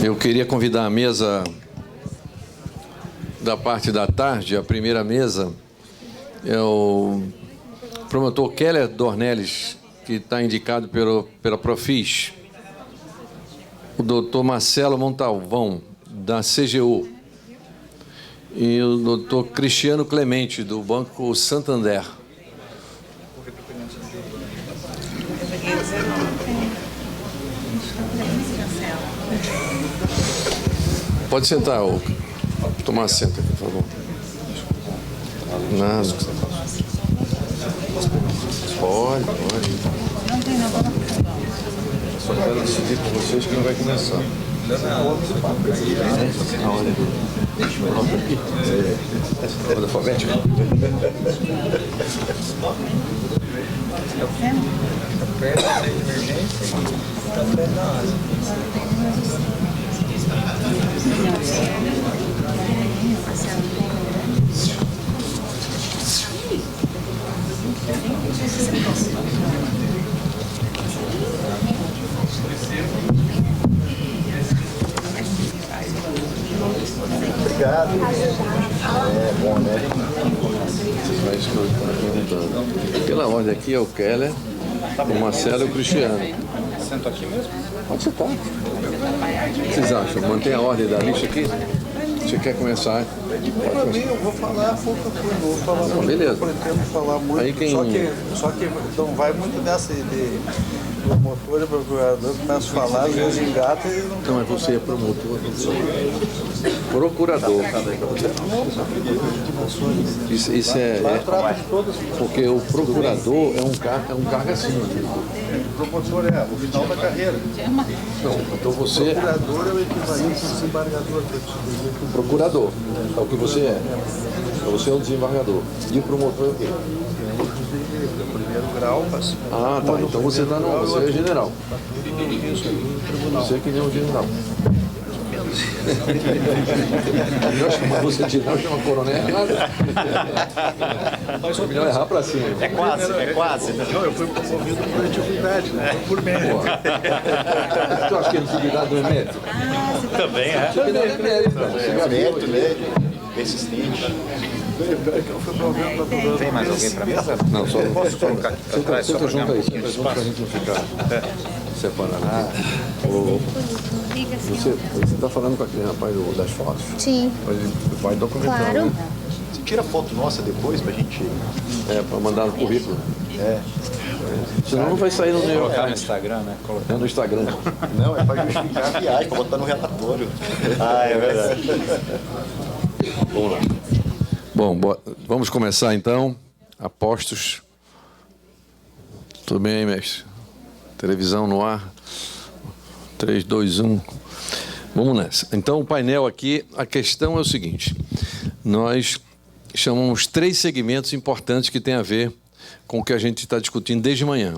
Eu queria convidar a mesa da parte da tarde, a primeira mesa, é o promotor Keller Dornelles, que está indicado pela Profis, o doutor Marcelo Montalvão, da CGU, e o doutor Cristiano Clemente, do Banco Santander. Pode sentar, tomar assento aqui, por favor. Não. Pode. Não tem nada. Só quero decidir com vocês quem vai começar. A ordem. Pronto aqui. É ordem alfabética. Obrigado. É bom, né? Vocês vão perguntando. Pela ordem aqui é o Keller, o Marcelo e o Cristiano. Sento aqui mesmo? Pode sentar. O que vocês acham? Mantém a ordem da lista aqui? Você quer começar? Para mim, eu vou falar pouca coisa, não vou falar muito. Beleza. Eu pretendo falar muito. Aí quem... só que não vai muito nessa de promotor e procurador, começa a falar, às vezes engata e não. Então, é você é promotor. Procurador. Isso é Trata de todas. porque o procurador é um cargo acima. O promotor é o final da carreira. Não, então você é Procurador é o equivalente ao desembargador. o procurador. É o que você é. Então, você é o desembargador. E o promotor é o quê? Primeiro grau, passa. Ah, tá. Então você tá no, você é general. Você é que nem um general. Melhor chamar você de general, chama coronel errado. Melhor errar pra cima. É quase. Não, eu fui promovido por antiguidade, né? Por mérito. Tu acha que a antiguidade não é mérito? Também é. Antiguidade é mérito. Você já viu. Mérito, né? Persistente. Eu fui promovido para tudo. Tem mais alguém para mesa? Não, só Posso colocar aqui para trás? Senta Só para junto ganhar aí, um pouquinho senta de junto pra espaço. gente não ficar separado. Você está falando com aquele rapaz das fotos? Sim, Ele vai documentando. claro. Né? Você tira foto nossa depois pra gente. É, para mandar no currículo. É. Senão não vai sair no meu. Colocar no Instagram, né? É no Instagram. Não, é pra justificar a viagem, pra botar no relatório. Ah, é verdade. Vamos lá. Bom, vamos começar então. Apostos. Tudo bem aí, mestre? Televisão no ar. 3, 2, 1. Vamos nessa. Então, o painel aqui, a questão é o seguinte. Nós chamamos 3 segmentos importantes que têm a ver com o que a gente está discutindo desde manhã.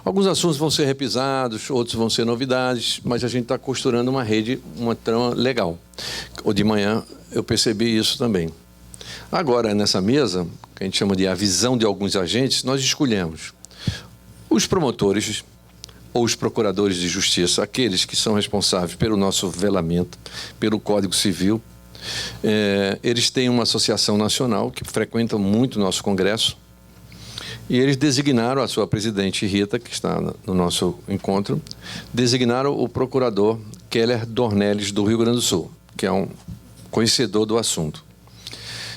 Alguns assuntos vão ser repisados, outros vão ser novidades, mas a gente está costurando uma rede, uma trama legal. O de manhã eu percebi isso também. Agora, nessa mesa, que a gente chama de a visão de alguns agentes, nós escolhemos os promotores ou os procuradores de justiça, aqueles que são responsáveis pelo nosso velamento, pelo Código Civil. Eles têm uma associação nacional que frequenta muito o nosso Congresso, e eles designaram a sua presidente, Rita, que está no nosso encontro, designaram o procurador Keller Dornelles, do Rio Grande do Sul, que é um conhecedor do assunto.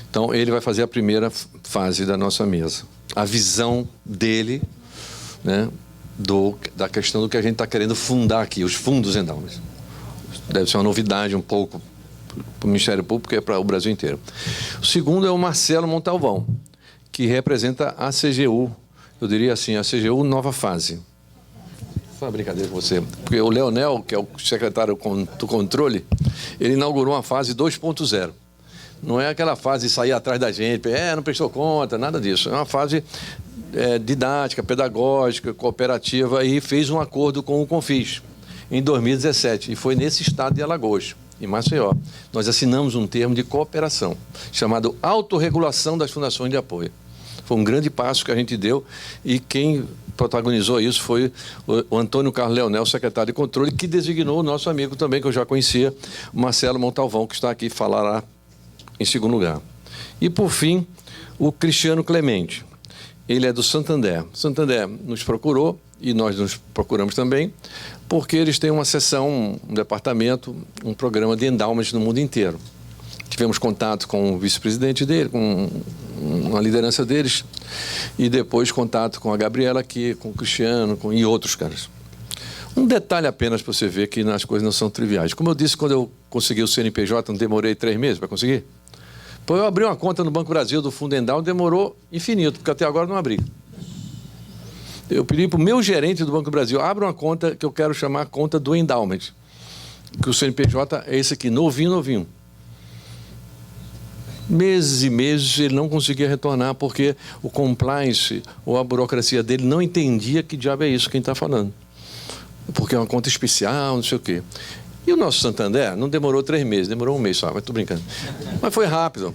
Então, ele vai fazer a primeira fase da nossa mesa. A visão dele, né, da questão do que a gente está querendo fundar aqui, os fundos endowments. Deve ser uma novidade um pouco para o Ministério Público e para o Brasil inteiro. O segundo é o Marcelo Montalvão, que representa a CGU, eu diria assim, a CGU nova fase. Foi uma brincadeira com você, porque o Leonel, que é o secretário do controle, ele inaugurou uma fase 2.0. Não é aquela fase de sair atrás da gente, não prestou conta, nada disso. É uma fase didática, pedagógica, cooperativa, e fez um acordo com o Confis em 2017, e foi nesse estado de Alagoas, em Maceió. Nós assinamos um termo de cooperação, chamado Autorregulação das Fundações de Apoio. Foi um grande passo que a gente deu e quem protagonizou isso foi o Antônio Carlos Leonel, secretário de controle, que designou o nosso amigo também, que eu já conhecia, Marcelo Montalvão, que está aqui, falará em segundo lugar. E, por fim, o Cristiano Clemente. Ele é do Santander. Santander nos procurou, e nós nos procuramos também, porque eles têm uma seção, um departamento, um programa de endowment no mundo inteiro. Tivemos contato com o vice-presidente dele, com a liderança deles, e depois contato com a Gabriela aqui, com o Cristiano e outros caras. Um detalhe apenas para você ver que as coisas não são triviais. Como eu disse, quando eu consegui o CNPJ, não demorei 3 meses para conseguir? Pô, eu abri uma conta no Banco Brasil do Fundo Endowment, demorou infinito, porque até agora não abri. Eu pedi para o meu gerente do Banco do Brasil, abra uma conta que eu quero chamar conta do Endowment, que o CNPJ é esse aqui, novinho. Meses e meses ele não conseguia retornar porque o compliance ou a burocracia dele não entendia que diabo é isso quem está falando. Porque é uma conta especial, não sei o quê. E o nosso Santander não demorou 3 meses, demorou 1 mês só, mas estou brincando. Mas foi rápido.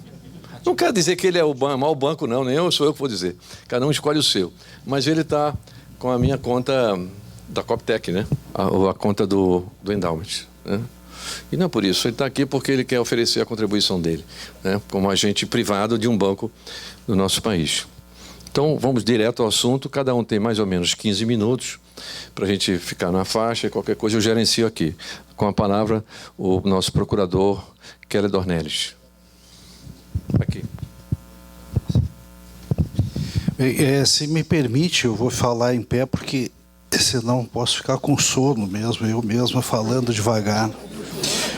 Não quero dizer que ele é o mau banco, não, nem eu sou eu que vou dizer. Cada um escolhe o seu. Mas ele está com a minha conta da Coptec, né? A conta do Endowment, né? E não é por isso, ele está aqui porque ele quer oferecer a contribuição dele, né? Como agente privado de um banco do nosso país. Então, vamos direto ao assunto. Cada um tem mais ou menos 15 minutos para a gente ficar na faixa. Qualquer coisa eu gerencio aqui. Com a palavra, o nosso procurador, Keller Dornelles. Aqui. Se me permite, eu vou falar em pé, porque senão posso ficar com sono mesmo, eu mesmo falando devagar.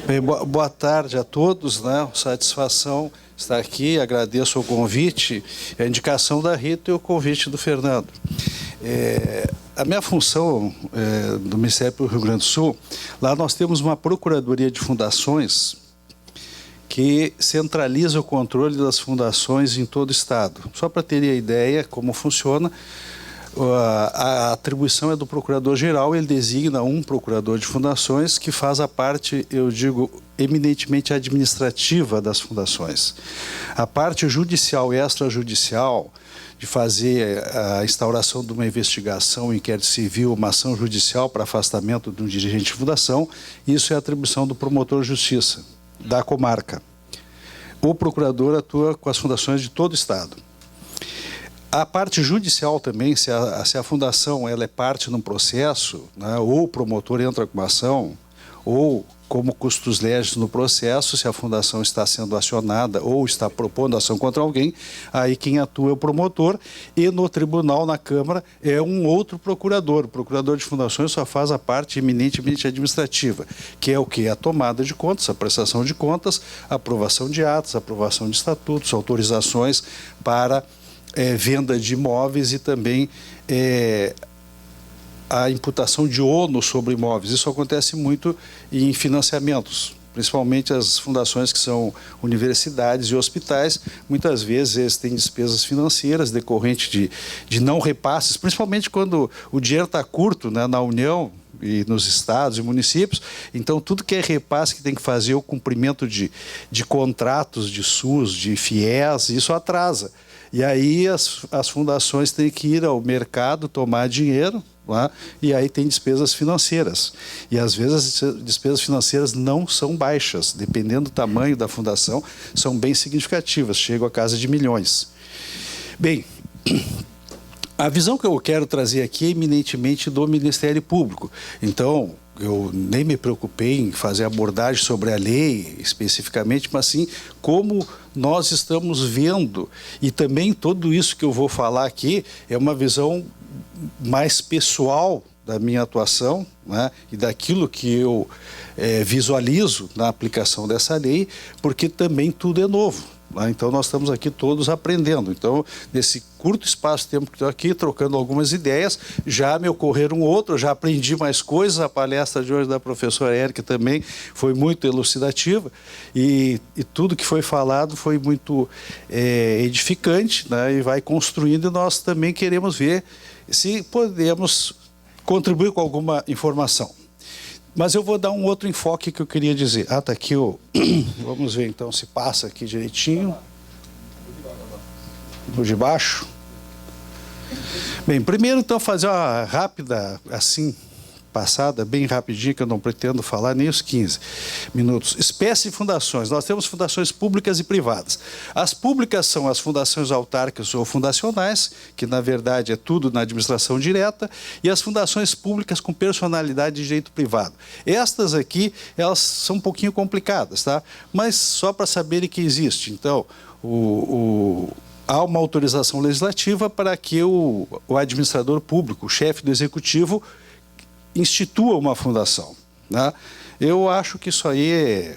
Bem, boa tarde a todos, né? Satisfação estar aqui, agradeço o convite, a indicação da Rita e o convite do Fernando. A minha função do Ministério do Rio Grande do Sul, lá nós temos uma Procuradoria de Fundações que centraliza o controle das fundações em todo o Estado. Só para terem a ideia como funciona, a atribuição é do Procurador-Geral, ele designa um procurador de fundações que faz a parte, eu digo, eminentemente administrativa das fundações. A parte judicial e extrajudicial, de fazer a instauração de uma investigação, um inquérito civil, uma ação judicial para afastamento de um dirigente de fundação, isso é atribuição do promotor de justiça da comarca. O procurador atua com as fundações de todo o Estado. A parte judicial também, se a fundação ela é parte num processo, né, ou o promotor entra com uma ação, ou como custos legis no processo, se a fundação está sendo acionada ou está propondo ação contra alguém, aí quem atua é o promotor, e no tribunal, na Câmara, é um outro procurador. O procurador de fundações só faz a parte eminentemente administrativa, que é o quê? A tomada de contas, a prestação de contas, a aprovação de atos, a aprovação de estatutos, autorizações para venda de imóveis e também a imputação de ônus sobre imóveis. Isso acontece muito em financiamentos, principalmente as fundações que são universidades e hospitais. Muitas vezes eles têm despesas financeiras decorrentes de não repasses, principalmente quando o dinheiro está curto, né, na União e nos estados e municípios. Então, tudo que é repasse que tem que fazer o cumprimento de contratos de SUS, de FIES, isso atrasa. E aí as fundações têm que ir ao mercado tomar dinheiro, lá, e aí tem despesas financeiras. E às vezes as despesas financeiras não são baixas, dependendo do tamanho da fundação, são bem significativas, chegam a casa de milhões. Bem, a visão que eu quero trazer aqui é eminentemente do Ministério Público. Então, eu nem me preocupei em fazer abordagem sobre a lei especificamente, mas sim como nós estamos vendo. E também tudo isso que eu vou falar aqui é uma visão mais pessoal da minha atuação, né, e daquilo que eu visualizo na aplicação dessa lei, porque também tudo é novo. Então, nós estamos aqui todos aprendendo. Então, nesse curto espaço de tempo que estou aqui, trocando algumas ideias, já me ocorreram outras, já aprendi mais coisas. A palestra de hoje da professora Érica também foi muito elucidativa e tudo que foi falado foi muito edificante, né, e vai construindo, e nós também queremos ver se podemos contribuir com alguma informação. Mas eu vou dar um outro enfoque que eu queria dizer. Ah, está aqui o... Vamos ver então se passa aqui direitinho. O de baixo. Bem, primeiro, então, fazer uma rápida, assim, passada, bem rapidinho, que eu não pretendo falar nem os 15 minutos. Espécie de fundações. Nós temos fundações públicas e privadas. As públicas são as fundações autárquicas ou fundacionais, que, na verdade, é tudo na administração direta, e as fundações públicas com personalidade de direito privado. Estas aqui, elas são um pouquinho complicadas, tá? Mas só para saberem que existe. Então, há uma autorização legislativa para que o administrador público, o chefe do executivo, institua uma fundação, né? Eu acho que isso aí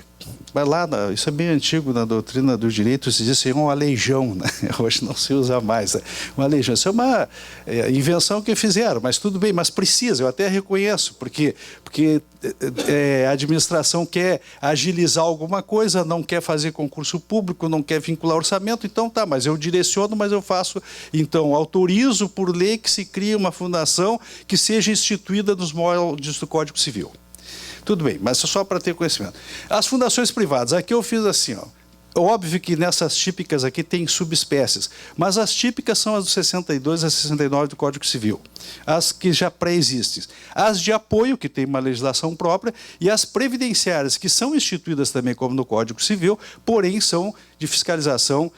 vai lá, isso é bem antigo na doutrina do direito, se diz assim, uma legião, né? Hoje não se usa mais, né? Uma legião. Isso é uma invenção que fizeram, mas tudo bem, mas precisa, eu até reconheço, porque a administração quer agilizar alguma coisa, não quer fazer concurso público, não quer vincular orçamento, então tá, mas eu direciono, mas eu faço, então autorizo por lei que se crie uma fundação que seja instituída nos moldes do Código Civil. Tudo bem, mas só para ter conhecimento. As fundações privadas, aqui eu fiz assim, ó. Óbvio que nessas típicas aqui tem subespécies, mas as típicas são as do 62 a 69 do Código Civil, as que já pré-existem. As de apoio, que tem uma legislação própria, e as previdenciárias, que são instituídas também como no Código Civil, porém são de fiscalização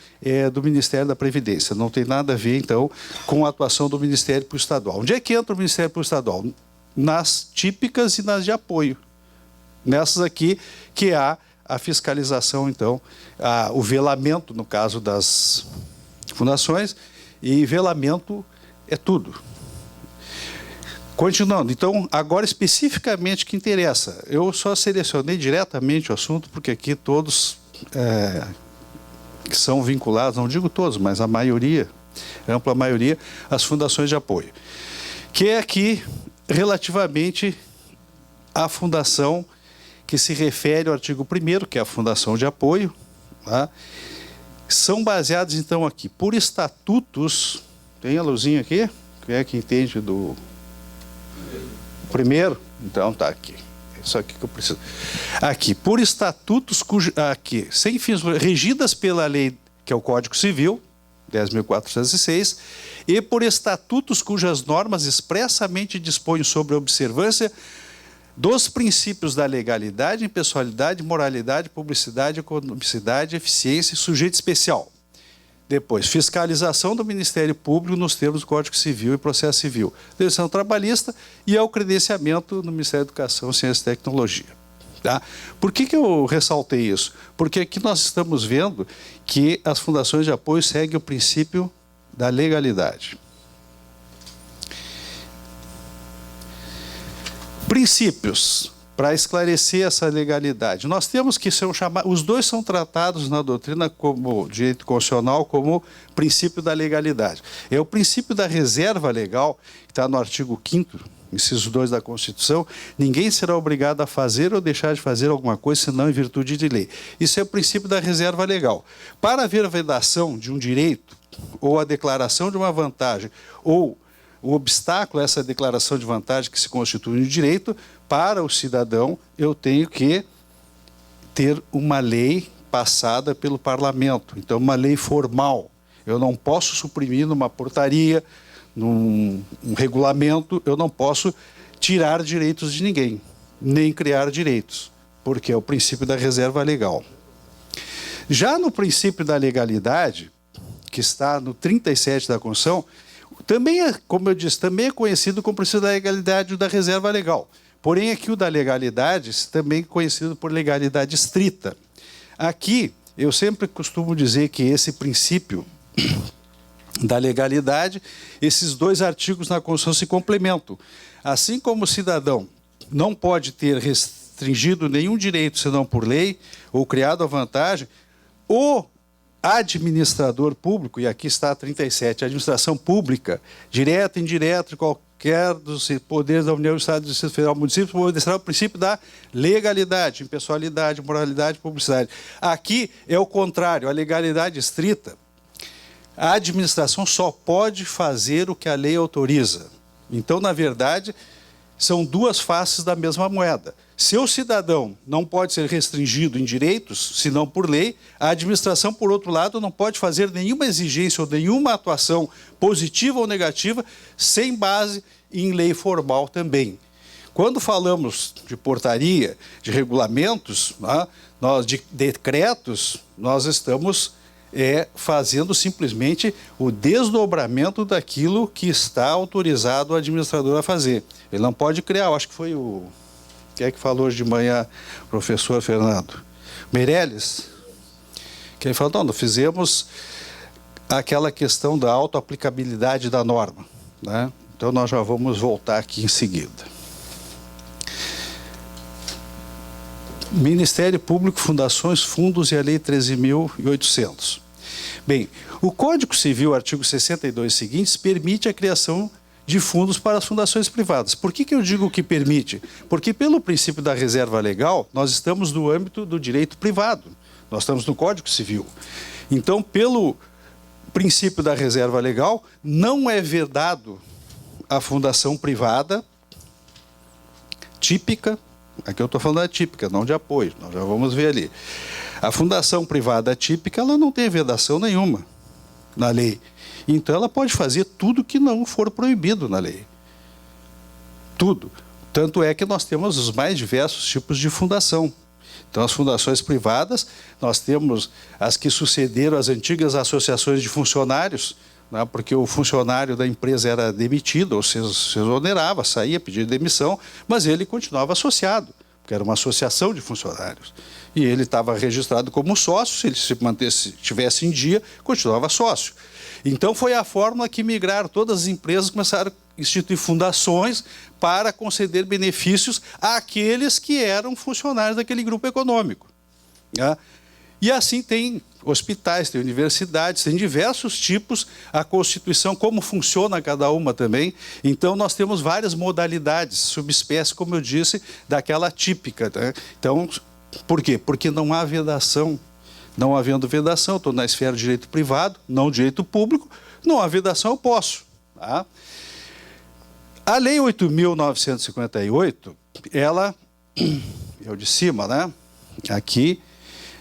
do Ministério da Previdência. Não tem nada a ver, então, com a atuação do Ministério Público Estadual. Onde é que entra o Ministério Público Estadual? Nas típicas e nas de apoio. Nessas aqui que há a fiscalização, então, o velamento, no caso das fundações, e velamento é tudo. Continuando, então, agora especificamente o que interessa. Eu só selecionei diretamente o assunto, porque aqui todos que são vinculados, não digo todos, mas a maioria, a ampla maioria, as fundações de apoio. Que é aqui, relativamente à fundação que se refere ao artigo 1º, que é a fundação de apoio, tá? São baseados, então, aqui, por estatutos, tem a luzinha aqui? Quem é que entende do primeiro? Então, tá aqui. É isso aqui que eu preciso. Aqui, por estatutos, aqui, sem fins, regidas pela lei, que é o Código Civil, 10.406, e por estatutos cujas normas expressamente dispõem sobre a observância dos princípios da legalidade, impessoalidade, moralidade, publicidade, economicidade, eficiência e sujeito especial. Depois, fiscalização do Ministério Público nos termos do Código Civil e Processo Civil, legislação trabalhista e ao credenciamento no Ministério da Educação, Ciência e Tecnologia. Tá? Por que eu ressaltei isso? Porque aqui nós estamos vendo que as fundações de apoio seguem o princípio da legalidade. Princípios para esclarecer essa legalidade. Nós temos que ser os dois são tratados na doutrina como direito constitucional como princípio da legalidade. É o princípio da reserva legal, que está no artigo 5º, inciso 2 da Constituição, ninguém será obrigado a fazer ou deixar de fazer alguma coisa senão em virtude de lei. Isso é o princípio da reserva legal. Para haver a vedação de um direito ou a declaração de uma vantagem ou o obstáculo a essa declaração de vantagem que se constitui no direito, para o cidadão, eu tenho que ter uma lei passada pelo parlamento. Então, uma lei formal. Eu não posso suprimir numa portaria, num regulamento, eu não posso tirar direitos de ninguém, nem criar direitos, porque é o princípio da reserva legal. Já no princípio da legalidade, que está no 37 da Constituição, também é, como eu disse, também é conhecido como princípio da legalidade e da reserva legal. Porém, aqui o da legalidade também é conhecido por legalidade estrita. Aqui, eu sempre costumo dizer que esse princípio da legalidade, esses dois artigos na Constituição se complementam. Assim como o cidadão não pode ter restringido nenhum direito senão por lei, ou criado a vantagem, o administrador público, e aqui está a 37, a administração pública, direta, indireta, qualquer dos poderes da União, Estado, Distrito Federal, município, obedecerá o princípio da legalidade, impessoalidade, moralidade, publicidade. Aqui é o contrário, a legalidade estrita, a administração só pode fazer o que a lei autoriza. Então, na verdade, são duas faces da mesma moeda. Se o cidadão não pode ser restringido em direitos, senão por lei, a administração, por outro lado, não pode fazer nenhuma exigência ou nenhuma atuação positiva ou negativa sem base em lei formal também. Quando falamos de portaria, de regulamentos, de decretos, nós estamos fazendo simplesmente o desdobramento daquilo que está autorizado o administrador a fazer. Ele não pode criar, eu acho que foi o... Quem é que falou hoje de manhã, professor Fernando? Meirelles? Que ele falou, não fizemos aquela questão da autoaplicabilidade da norma, né? Então, nós já vamos voltar aqui em seguida. Ministério Público, Fundações, Fundos e a Lei 13.800. Bem, o Código Civil, artigo 62 seguintes, permite a criação de fundos para as fundações privadas. Por que eu digo que permite? Porque, pelo princípio da reserva legal, nós estamos no âmbito do direito privado. Nós estamos no Código Civil. Então, pelo princípio da reserva legal, não é vedado a fundação privada típica. Aqui eu estou falando da típica, não de apoio. Nós já vamos ver ali. A fundação privada típica, ela não tem vedação nenhuma na lei. Então, ela pode fazer tudo que não for proibido na lei. Tudo. Tanto é que nós temos os mais diversos tipos de fundação. Então, as fundações privadas, nós temos as que sucederam às antigas associações de funcionários, né, porque o funcionário da empresa era demitido, ou se exonerava, saía, pedia demissão, mas ele continuava associado, porque era uma associação de funcionários. E ele estava registrado como sócio, se ele se mantesse, estivesse em dia, continuava sócio. Então, foi a fórmula que migraram, todas as empresas começaram a instituir fundações para conceder benefícios àqueles que eram funcionários daquele grupo econômico. Né? E assim tem hospitais, tem universidades, tem diversos tipos, a Constituição, como funciona cada uma também. Então, nós temos várias modalidades, subespécies, como eu disse, daquela típica. Né? Então, por quê? Porque não há vedação. Não havendo vedação, estou na esfera de direito privado, não direito público, não há vedação, eu posso. Tá? A Lei 8.958, ela, é o de cima, né? Aqui,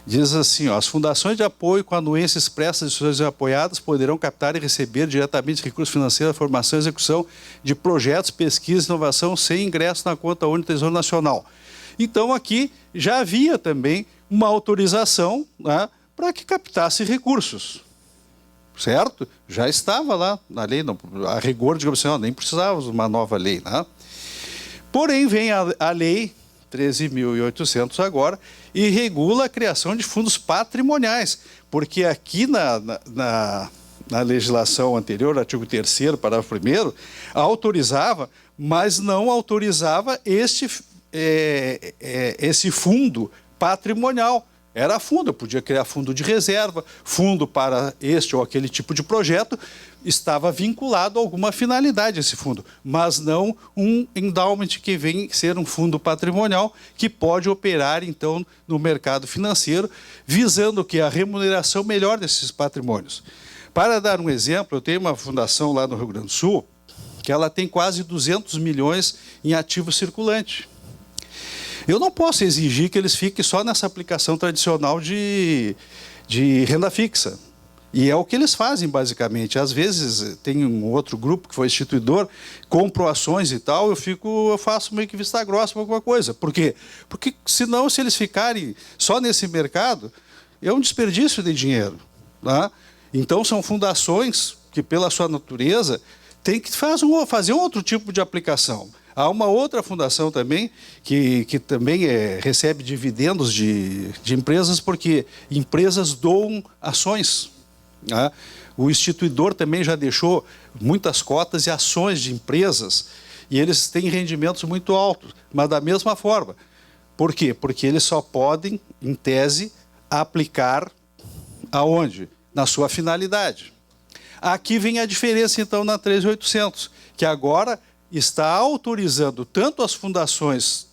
diz assim, ó, as fundações de apoio com anuência expressa de instituições apoiadas poderão captar e receber diretamente recursos financeiros, formação e execução de projetos, pesquisa e inovação sem ingresso na conta única do Tesouro Nacional. Então, aqui já havia também uma autorização, né, para que captasse recursos, certo? Já estava lá na lei, não, a rigor, digamos assim, nem precisávamos de uma nova lei. Né? Porém, vem a lei 13.800 agora e regula a criação de fundos patrimoniais, porque aqui na legislação anterior, artigo 3º, parágrafo 1º, autorizava, mas não autorizava esse fundo patrimonial. Era fundo, eu podia criar fundo de reserva, fundo para este ou aquele tipo de projeto, estava vinculado a alguma finalidade esse fundo, mas não um endowment que vem ser um fundo patrimonial que pode operar, então, no mercado financeiro, visando que a remuneração melhor desses patrimônios. Para dar um exemplo, eu tenho uma fundação lá no Rio Grande do Sul, que ela tem quase 200 milhões em ativo circulante. Eu não posso exigir que eles fiquem só nessa aplicação tradicional de renda fixa. E é o que eles fazem, basicamente. Às vezes, tem um outro grupo que foi instituidor, compro ações e tal, eu faço meio que vista grossa para alguma coisa. Por quê? Porque, senão, se eles ficarem só nesse mercado, é um desperdício de dinheiro. Tá? Então, são fundações que, pela sua natureza, têm que fazer um outro tipo de aplicação. Há uma outra fundação também, que também recebe dividendos de empresas, porque empresas doam ações. Né? O instituidor também já deixou muitas cotas e ações de empresas, e eles têm rendimentos muito altos, mas da mesma forma. Por quê? Porque eles só podem, em tese, aplicar aonde? Na sua finalidade. Aqui vem a diferença, então, na 13.800, que agora está autorizando tanto as fundações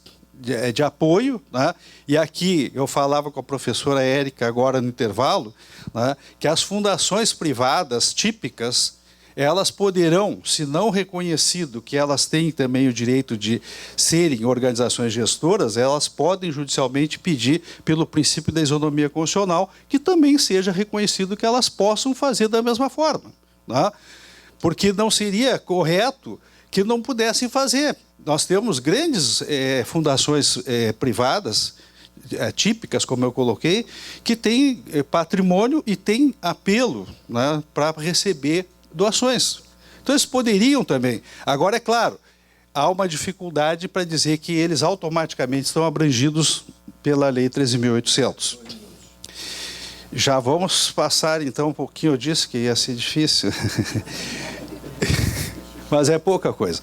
de apoio, né? E aqui eu falava com a professora Érica agora no intervalo, né? Que as fundações privadas típicas, elas poderão, se não reconhecido que elas têm também o direito de serem organizações gestoras, elas podem judicialmente pedir, pelo princípio da isonomia constitucional, que também seja reconhecido que elas possam fazer da mesma forma, né? Porque não seria correto que não pudessem fazer. Nós temos grandes fundações privadas, típicas, como eu coloquei, que têm patrimônio e têm apelo, né, para receber doações. Então, eles poderiam também. Agora, é claro, há uma dificuldade para dizer que eles automaticamente estão abrangidos pela Lei 13.800. Já vamos passar, então, um pouquinho. Eu disse que ia ser difícil, mas é pouca coisa.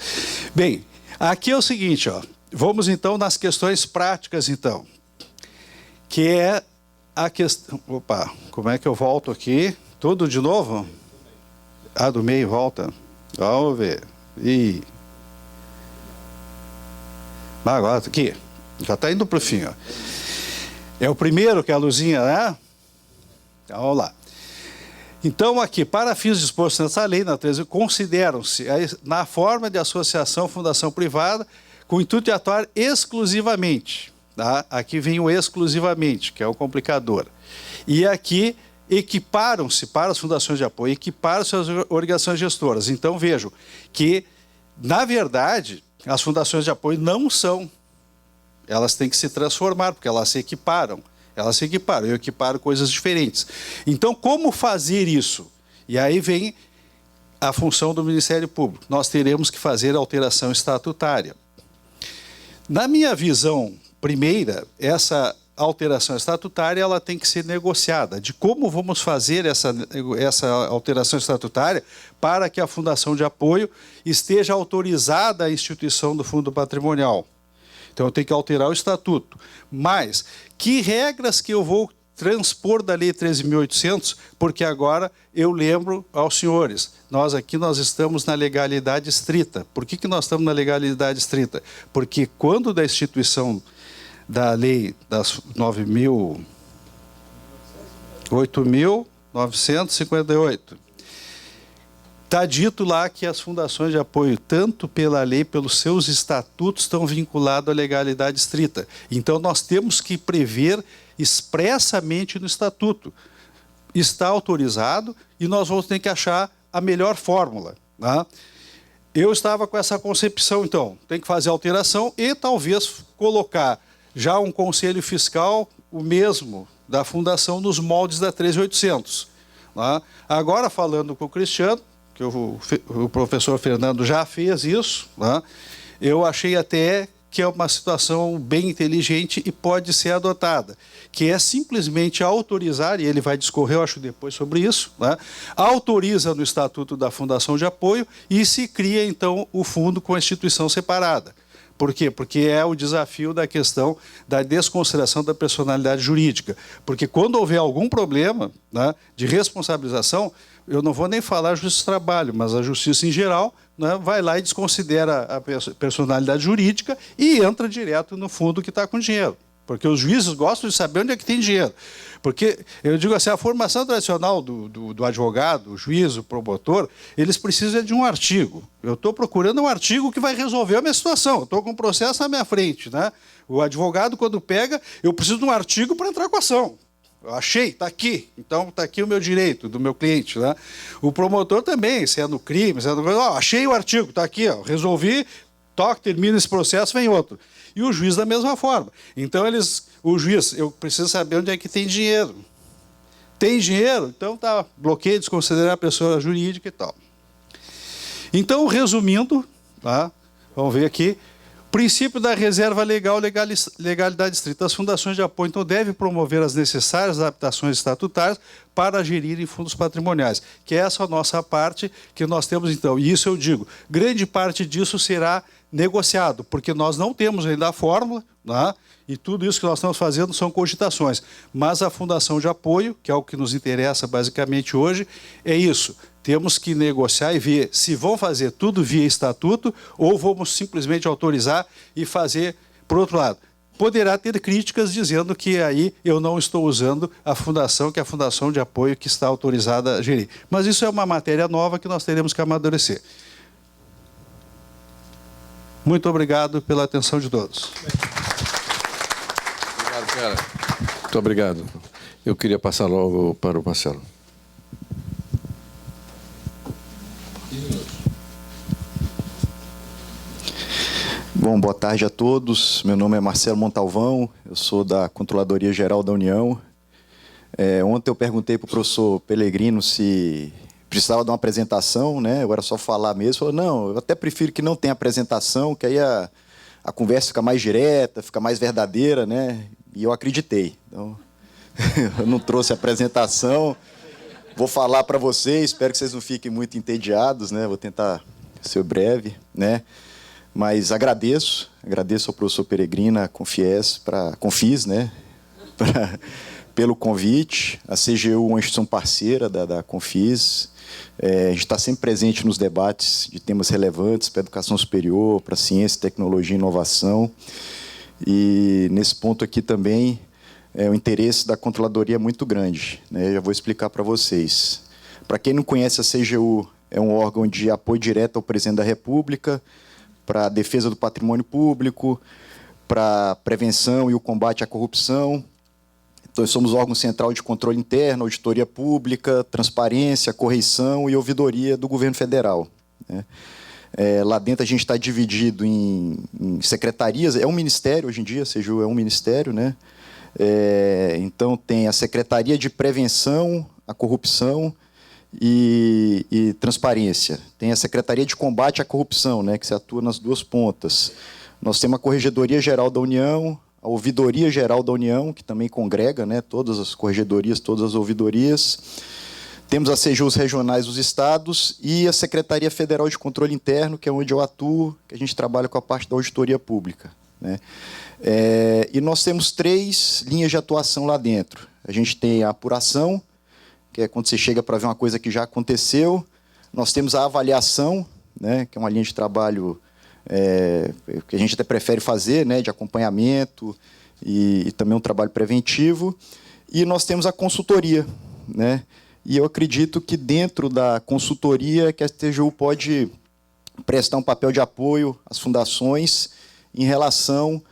Bem, aqui é o seguinte, ó. Vamos, então, nas questões práticas, então. Que é a questão... Opa, como é que eu volto aqui? Tudo de novo? Ah, do meio volta. Vamos ver. Agora, aqui. Já está indo para o fim, ó. É o primeiro que é a luzinha, né? Então, vamos lá. Então, aqui, para fins dispostos nessa lei, na 13, consideram-se na forma de associação, fundação privada, com o intuito de atuar exclusivamente. Tá? Aqui vem o exclusivamente, que é o complicador. E aqui equiparam-se para as fundações de apoio, equiparam-se às organizações gestoras. Então, vejam que, na verdade, as fundações de apoio não são. Elas têm que se transformar, porque elas se equiparam. Elas se equiparam, eu equiparo coisas diferentes. Então, como fazer isso? E aí vem a função do Ministério Público. Nós teremos que fazer alteração estatutária. Na minha visão primeira, essa alteração estatutária ela tem que ser negociada. De como vamos fazer essa alteração estatutária para que a Fundação de Apoio esteja autorizada a instituição do Fundo Patrimonial. Então, eu tenho que alterar o estatuto. Mas, que regras que eu vou transpor da Lei 13.800? Porque agora eu lembro aos senhores, nós estamos na legalidade estrita. Por que nós estamos na legalidade estrita? Porque quando da instituição da Lei das 8.958, está dito lá que as fundações de apoio, tanto pela lei, pelos seus estatutos, estão vinculados à legalidade estrita. Então, nós temos que prever expressamente no estatuto. Está autorizado e nós vamos ter que achar a melhor fórmula. Tá? Eu estava com essa concepção, então, tem que fazer alteração e talvez colocar já um conselho fiscal, o mesmo da fundação, nos moldes da 13.800. Tá? Agora, falando com o Cristiano, que o professor Fernando já fez isso, né? Eu achei até que é uma situação bem inteligente e pode ser adotada, que é simplesmente autorizar, e ele vai discorrer, eu acho, depois sobre isso, né? Autoriza no Estatuto da Fundação de Apoio e se cria, então, o fundo com a instituição separada. Por quê? Porque é o desafio da questão da desconsideração da personalidade jurídica. Porque quando houver algum problema, né, de responsabilização, eu não vou nem falar justiça do trabalho, mas a justiça em geral, né, vai lá e desconsidera a personalidade jurídica e entra direto no fundo que está com dinheiro. Porque os juízes gostam de saber onde é que tem dinheiro. Porque, eu digo assim, a formação tradicional do advogado, o juiz, o promotor, eles precisam de um artigo. Eu estou procurando um artigo que vai resolver a minha situação. Eu estou com um processo na minha frente, né? O advogado, quando pega, eu preciso de um artigo para entrar com a ação. Eu achei, está aqui. Então, está aqui o meu direito do meu cliente, né? O promotor também, se é no crime, se é no... achei o artigo, está aqui, ó, resolvi, toque, termina esse processo, vem outro. E o juiz da mesma forma. Então, o juiz, eu preciso saber onde é que tem dinheiro. Tem dinheiro? Então, tá, bloqueio, desconsiderar a pessoa jurídica e tal. Então, resumindo, tá, vamos ver aqui, princípio da reserva legal, legalidade estrita. As fundações de apoio, então, devem promover as necessárias adaptações estatutárias para gerirem fundos patrimoniais, que é essa a nossa parte que nós temos, então. E isso eu digo, grande parte disso será negociado, porque nós não temos ainda a fórmula, né? E tudo isso que nós estamos fazendo são cogitações. Mas a Fundação de Apoio, que é o que nos interessa basicamente hoje, é isso. Temos que negociar e ver se vão fazer tudo via estatuto ou vamos simplesmente autorizar e fazer, por outro lado, poderá ter críticas dizendo que aí eu não estou usando a fundação, que é a fundação de apoio que está autorizada a gerir. Mas isso é uma matéria nova que nós teremos que amadurecer. Muito obrigado pela atenção de todos. Obrigado, cara. Muito obrigado. Eu queria passar logo para o Marcelo. Bom, boa tarde a todos. Meu nome é Marcelo Montalvão, eu sou da Controladoria Geral da União. Ontem eu perguntei para o professor Pellegrino se precisava de uma apresentação, né? Eu era só falar mesmo. Ele falou, não, eu até prefiro que não tenha apresentação, que aí a conversa fica mais direta, fica mais verdadeira, né? E eu acreditei. Então, eu não trouxe apresentação, vou falar para vocês, espero que vocês não fiquem muito entediados, né? Vou tentar ser breve, né? Mas agradeço ao professor Pellegrino, à Confis, né? Pelo convite. A CGU é uma instituição parceira da Confis. A gente está sempre presente nos debates de temas relevantes para a educação superior, para a ciência, tecnologia e inovação. E nesse ponto aqui também, o interesse da Controladoria é muito grande, né? Eu já vou explicar para vocês. Para quem não conhece, a CGU é um órgão de apoio direto ao Presidente da República, para a defesa do patrimônio público, para a prevenção e o combate à corrupção. Então, somos órgão central de controle interno, auditoria pública, transparência, correição e ouvidoria do governo federal, né? Lá dentro a gente está dividido em secretarias, é um ministério hoje em dia, a CGU é um ministério, né? Então, tem a Secretaria de Prevenção à Corrupção e transparência. Tem a Secretaria de Combate à Corrupção, né, que se atua nas duas pontas. Nós temos a Corregedoria Geral da União, a Ouvidoria Geral da União, que também congrega, né, todas as corregedorias, todas as ouvidorias. Temos as CGUs regionais dos estados e a Secretaria Federal de Controle Interno, que é onde eu atuo, que a gente trabalha com a parte da auditoria pública, né. E nós temos 3 linhas de atuação lá dentro. A gente tem a apuração, que é quando você chega para ver uma coisa que já aconteceu. Nós temos a avaliação, né, que é uma linha de trabalho que a gente até prefere fazer, né, de acompanhamento e também um trabalho preventivo. E nós temos a consultoria, né? E eu acredito que dentro da consultoria que a TGU pode prestar um papel de apoio às fundações em relação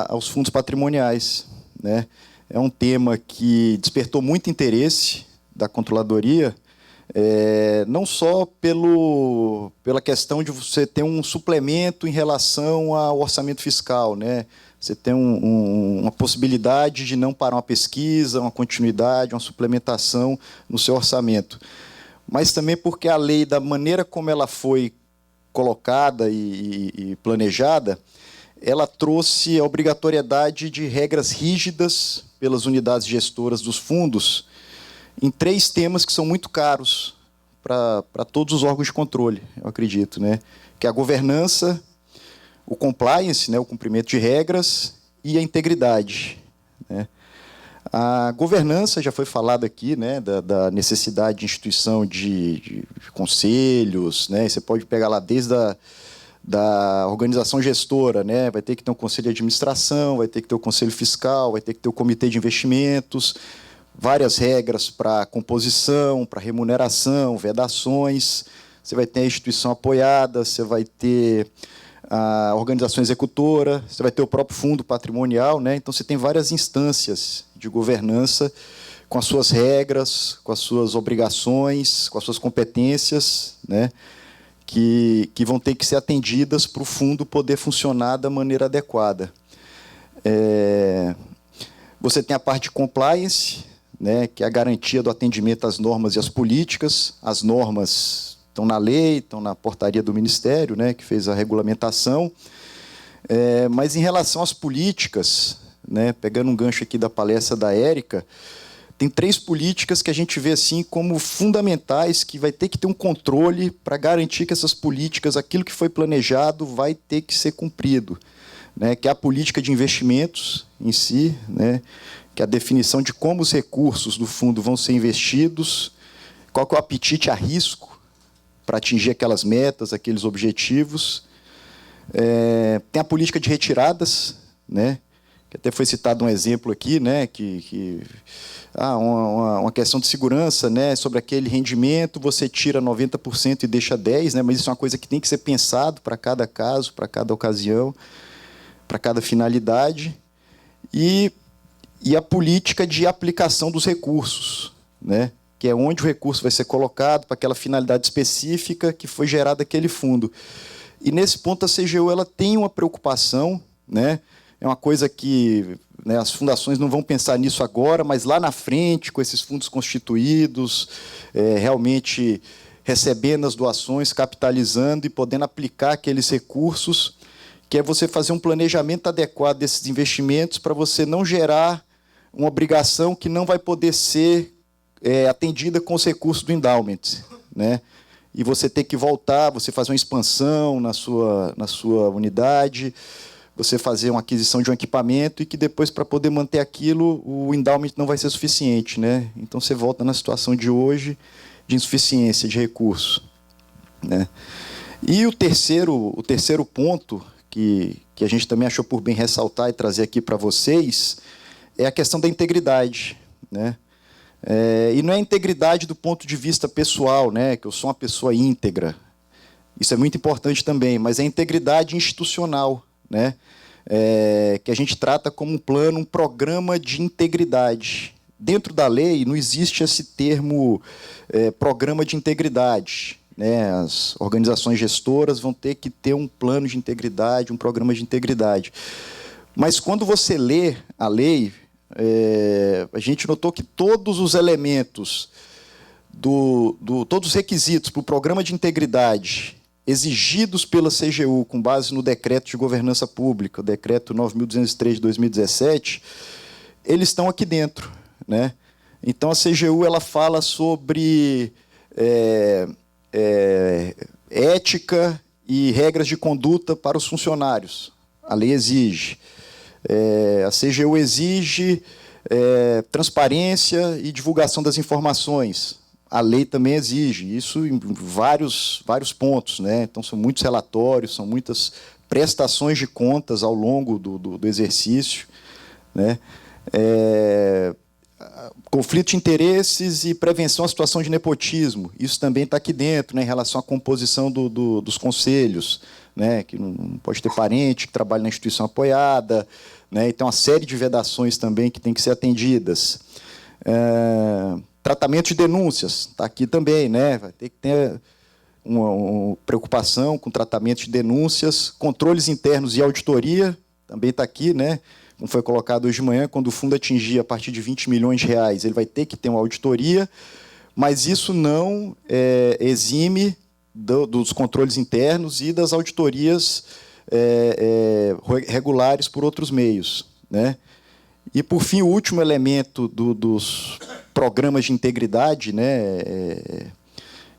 aos fundos patrimoniais, né? É um tema que despertou muito interesse da Controladoria, não só pela questão de você ter um suplemento em relação ao orçamento fiscal, né? Você tem uma possibilidade de não parar uma pesquisa, uma continuidade, uma suplementação no seu orçamento. Mas também porque a lei, da maneira como ela foi colocada e planejada, ela trouxe a obrigatoriedade de regras rígidas pelas unidades gestoras dos fundos em 3 temas que são muito caros para todos os órgãos de controle, eu acredito, né? Que é a governança, o compliance, né, o cumprimento de regras, e a integridade, né? A governança já foi falado aqui, né, da necessidade de instituição de conselhos, né? Você pode pegar lá desde da organização gestora, né? Vai ter que ter um conselho de administração, vai ter que ter o conselho fiscal, vai ter que ter o comitê de investimentos, várias regras para composição, para remuneração, vedações. Você vai ter a instituição apoiada, você vai ter a organização executora, você vai ter o próprio fundo patrimonial, né? Então, você tem várias instâncias de governança com as suas regras, com as suas obrigações, com as suas competências, né? Que vão ter que ser atendidas para o fundo poder funcionar da maneira adequada. Você tem a parte de compliance, né, que é a garantia do atendimento às normas e às políticas. As normas estão na lei, estão na portaria do Ministério, né, que fez a regulamentação. Mas, em relação às políticas, né, pegando um gancho aqui da palestra da Érica, tem 3 políticas que a gente vê assim como fundamentais, que vai ter que ter um controle para garantir que essas políticas, aquilo que foi planejado, vai ter que ser cumprido, né? Que é a política de investimentos em si, né? Que é a definição de como os recursos do fundo vão ser investidos, qual que é o apetite a risco para atingir aquelas metas, aqueles objetivos. Tem a política de retiradas, né? que até foi citado um exemplo aqui, né, uma questão de segurança, né, sobre aquele rendimento, você tira 90% e deixa 10%, né, mas isso é uma coisa que tem que ser pensado para cada caso, para cada ocasião, para cada finalidade, e a política de aplicação dos recursos, né, que é onde o recurso vai ser colocado para aquela finalidade específica que foi gerada aquele fundo. E, nesse ponto, a CGU ela tem uma preocupação, né, é uma coisa que, né, as fundações não vão pensar nisso agora, mas lá na frente, com esses fundos constituídos, realmente recebendo as doações, capitalizando e podendo aplicar aqueles recursos, que é você fazer um planejamento adequado desses investimentos para você não gerar uma obrigação que não vai poder ser atendida com os recursos do endowment, né? E você ter que voltar, você fazer uma expansão na sua unidade, você fazer uma aquisição de um equipamento e que depois, para poder manter aquilo, o endowment não vai ser suficiente, né? Então, você volta na situação de hoje de insuficiência de recursos, né? E o terceiro ponto que a gente também achou por bem ressaltar e trazer aqui para vocês é a questão da integridade, né? E não é integridade do ponto de vista pessoal, né, que eu sou uma pessoa íntegra. Isso é muito importante também, mas é a integridade institucional, né, que a gente trata como um plano, um programa de integridade. Dentro da lei não existe esse termo programa de integridade, né? As organizações gestoras vão ter que ter um plano de integridade, um programa de integridade. Mas quando você lê a lei, a gente notou que todos os elementos, todos os requisitos para o programa de integridade exigidos pela CGU, com base no decreto de governança pública, o decreto 9.203 de 2017, eles estão aqui dentro, né? Então, a CGU ela fala sobre ética e regras de conduta para os funcionários. A lei exige. A CGU exige transparência e divulgação das informações. A lei também exige isso em vários pontos, né? Então, são muitos relatórios, são muitas prestações de contas ao longo do exercício, né? Conflito de interesses e prevenção à situação de nepotismo. Isso também está aqui dentro, né, em relação à composição dos conselhos, né, que não pode ter parente que trabalhe na instituição apoiada, né, e tem uma série de vedações também que tem que ser atendidas. Tratamento de denúncias, está aqui também, né, vai ter que ter uma preocupação com tratamento de denúncias, controles internos e auditoria, também está aqui, né, como foi colocado hoje de manhã, quando o fundo atingir a partir de 20 milhões de reais, ele vai ter que ter uma auditoria, mas isso não exime dos controles internos e das auditorias regulares por outros meios, né? E, por fim, o último elemento dos programas de integridade, né,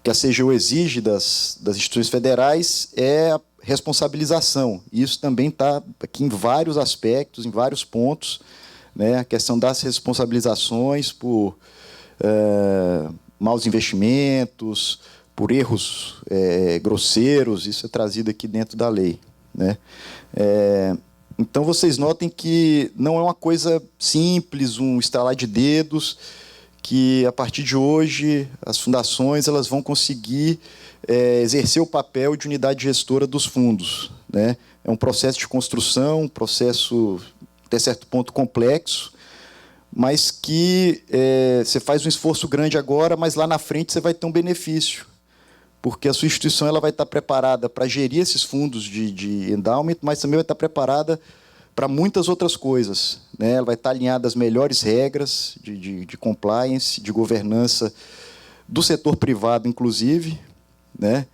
que a CGU exige das instituições federais é a responsabilização. Isso também está aqui em vários aspectos, em vários pontos, né, a questão das responsabilizações por maus investimentos, por erros grosseiros, isso é trazido aqui dentro da lei, né? Então, vocês notem que não é uma coisa simples, um estalar de dedos, que, a partir de hoje, as fundações elas vão conseguir exercer o papel de unidade gestora dos fundos, né? É um processo de construção, um processo, até certo ponto, complexo, mas que você faz um esforço grande agora, mas lá na frente você vai ter um benefício, porque a sua instituição ela vai estar preparada para gerir esses fundos de endowment, mas também vai estar preparada para muitas outras coisas, né? Ela vai estar alinhada às melhores regras de compliance, de governança do setor privado, inclusive, né?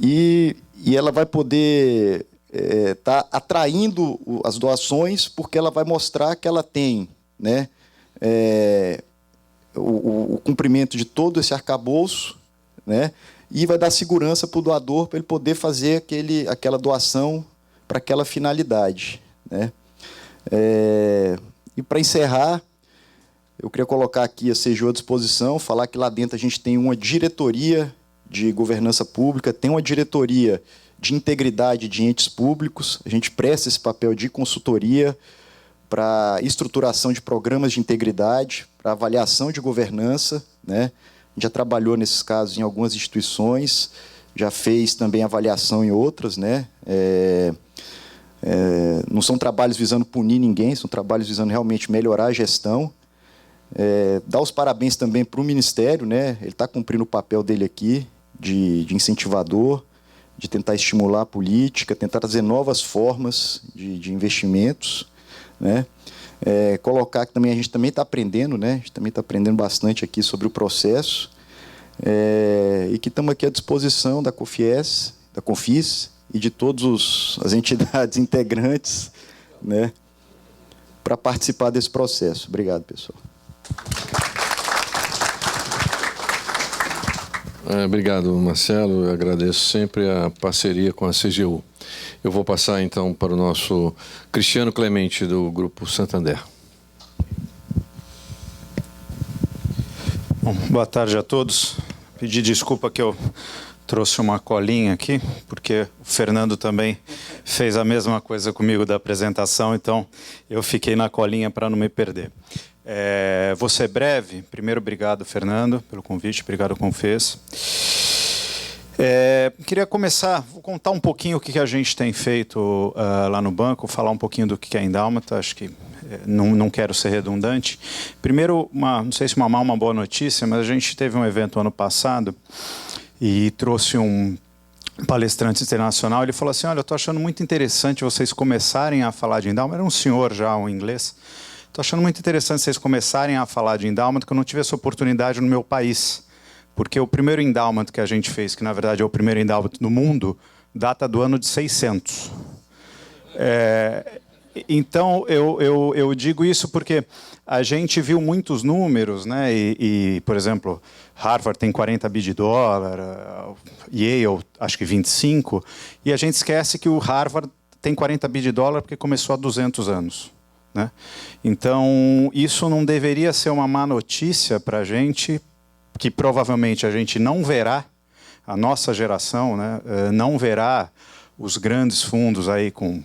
E ela vai poder estar atraindo as doações, porque ela vai mostrar que ela tem, né, o cumprimento de todo esse arcabouço, né, e vai dar segurança para o doador para ele poder fazer aquela doação para aquela finalidade, né. E, para encerrar, eu queria colocar aqui a CGU à disposição, falar que lá dentro a gente tem uma diretoria de governança pública, tem uma diretoria de integridade de entes públicos. A gente presta esse papel de consultoria para estruturação de programas de integridade, para avaliação de governança, né? A gente já trabalhou nesses casos em algumas instituições, já fez também avaliação em outras, né? Não são trabalhos visando punir ninguém, são trabalhos visando realmente melhorar a gestão. Dar os parabéns também para o Ministério, né? Ele está cumprindo o papel dele aqui de incentivador, de tentar estimular a política, tentar trazer novas formas de investimentos, né? Colocar que também a gente também está aprendendo, né? A gente também está aprendendo bastante aqui sobre o processo, e que estamos aqui à disposição da COFIES, da CONFIS e de todas as entidades integrantes, né, para participar desse processo. Obrigado, pessoal. Obrigado, Marcelo. Eu agradeço sempre a parceria com a CGU. Eu vou passar, então, para o nosso Cristiano Clemente, do Grupo Santander. Bom, boa tarde a todos. Pedir desculpa que eu trouxe uma colinha aqui, porque o Fernando também fez a mesma coisa comigo da apresentação, então eu fiquei na colinha para não me perder. Vou ser breve. Primeiro, obrigado, Fernando, pelo convite. Obrigado, Confes. Queria começar, vou contar um pouquinho o que a gente tem feito lá no banco, falar um pouquinho do que é Endowment, acho que não quero ser redundante. Primeiro, não sei se uma má ou uma boa notícia, mas a gente teve um evento ano passado e trouxe um palestrante internacional. Ele falou assim: olha, eu estou achando muito interessante vocês começarem a falar de Endowment. Era um senhor já, um inglês. Estou achando muito interessante vocês começarem a falar de Endowment, que eu não tive essa oportunidade no meu país. Porque o primeiro Endowment que a gente fez, que na verdade é o primeiro Endowment no mundo, data do ano de 600. Então, eu digo isso porque a gente viu muitos números, né? Por exemplo, Harvard tem 40 bi de dólar, Yale acho que 25, e a gente esquece que o Harvard tem 40 bi de dólar porque começou há 200 anos. Né? Então, isso não deveria ser uma má notícia para a gente, que provavelmente a gente não verá, a nossa geração, né, não verá os grandes fundos aí com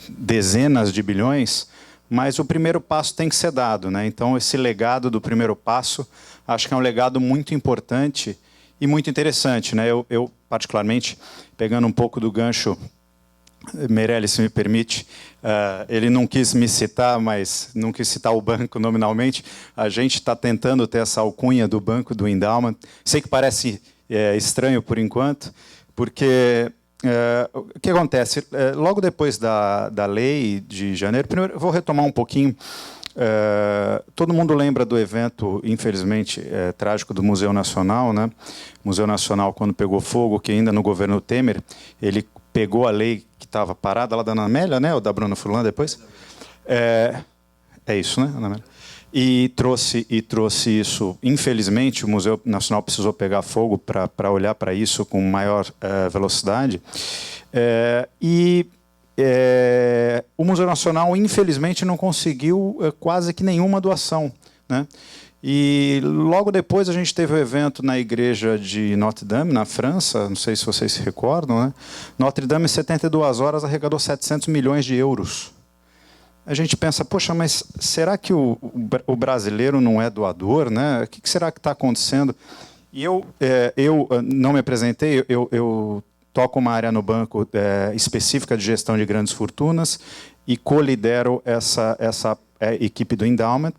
dezenas de bilhões, mas o primeiro passo tem que ser dado, né? Então, esse legado do primeiro passo, acho que é um legado muito importante e muito interessante, né? Eu particularmente, pegando um pouco do gancho, Meirelles, se me permite, ele não quis me citar, mas não quis citar o banco nominalmente. A gente está tentando ter essa alcunha do banco, do Endowment. Sei que parece estranho por enquanto, porque o que acontece? Logo depois da lei de janeiro, primeiro eu vou retomar um pouquinho. Todo mundo lembra do evento, infelizmente, trágico do Museu Nacional, né? O Museu Nacional, quando pegou fogo, que ainda no governo Temer, ele pegou a lei que estava parada lá da Ana Amélia, né? Ou da Bruna Furlan depois. É isso, né, Ana Amélia? E trouxe isso. Infelizmente, o Museu Nacional precisou pegar fogo para olhar para isso com maior velocidade. O Museu Nacional, infelizmente, não conseguiu quase que nenhuma doação, né? E logo depois a gente teve o evento na igreja de Notre Dame, na França, não sei se vocês se recordam, né? Notre Dame, em 72 horas, arrecadou 700 milhões de euros. A gente pensa, poxa, mas será que o brasileiro não é doador, né? O que será que está acontecendo? E eu não me apresentei, eu toco uma área no banco específica de gestão de grandes fortunas e co-lidero essa equipe do Endowment.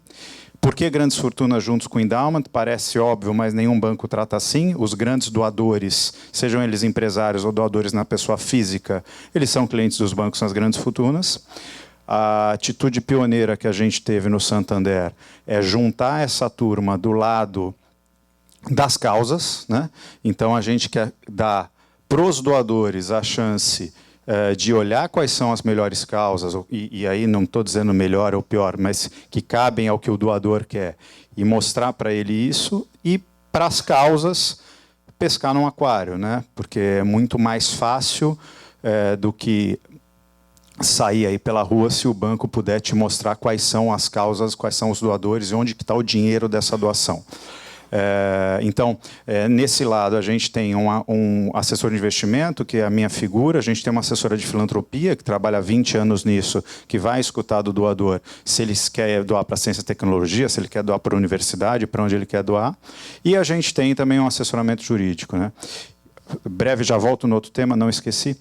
Por que grandes fortunas juntos com o Endowment? Parece óbvio, mas nenhum banco trata assim. Os grandes doadores, sejam eles empresários ou doadores na pessoa física, eles são clientes dos bancos nas grandes fortunas. A atitude pioneira que a gente teve no Santander é juntar essa turma do lado das causas, né? Então, a gente quer dar para os doadores a chance de olhar quais são as melhores causas, e aí não estou dizendo melhor ou pior, mas que cabem ao que o doador quer, e mostrar para ele isso, e para as causas pescar num aquário, né? Porque é muito mais fácil do que sair aí pela rua se o banco puder te mostrar quais são as causas, quais são os doadores e onde está o dinheiro dessa doação. Então, nesse lado, a gente tem um assessor de investimento, que é a minha figura, a gente tem uma assessora de filantropia, que trabalha há 20 anos nisso, que vai escutar do doador se ele quer doar para a ciência e tecnologia, se ele quer doar para a universidade, para onde ele quer doar. E a gente tem também um assessoramento jurídico, né? Breve, já volto no outro tema, não esqueci.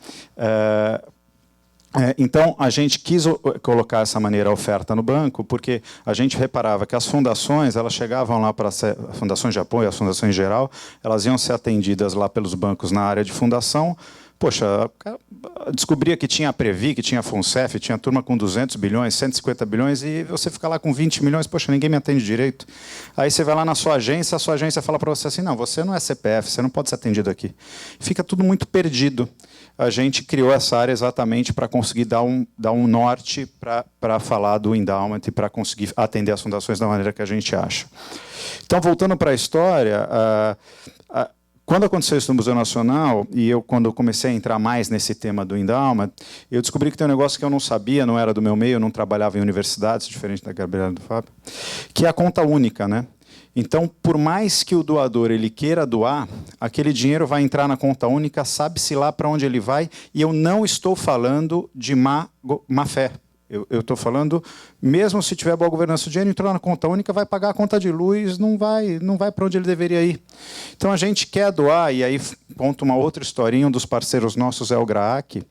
Então, a gente quis colocar essa maneira a oferta no banco, porque a gente reparava que as fundações, elas chegavam lá para as fundações de apoio, as fundações em geral, elas iam ser atendidas lá pelos bancos na área de fundação. Poxa, descobria que tinha a Previ, que tinha a FUNCEF, tinha turma com 200 bilhões, 150 bilhões, e você fica lá com 20 milhões, poxa, ninguém me atende direito. Aí você vai lá na sua agência, a sua agência fala para você assim, não, você não é CPF, você não pode ser atendido aqui. Fica tudo muito perdido. A gente criou essa área exatamente para conseguir dar um norte para falar do endowment e para conseguir atender as fundações da maneira que a gente acha. Então, voltando para a história, quando aconteceu isso no Museu Nacional, e quando eu comecei a entrar mais nesse tema do endowment, eu descobri que tem um negócio que eu não sabia, não era do meu meio, eu não trabalhava em universidades, diferente da Gabriela e do Fábio, que é a conta única, né? Então, por mais que o doador ele queira doar, aquele dinheiro vai entrar na conta única, sabe-se lá para onde ele vai, e eu não estou falando de má fé. Eu estou falando, mesmo se tiver boa governança, o dinheiro entrou lá na conta única, vai pagar a conta de luz, não vai para onde ele deveria ir. Então, a gente quer doar, e aí conta uma outra historinha, um dos parceiros nossos é o GRAAC,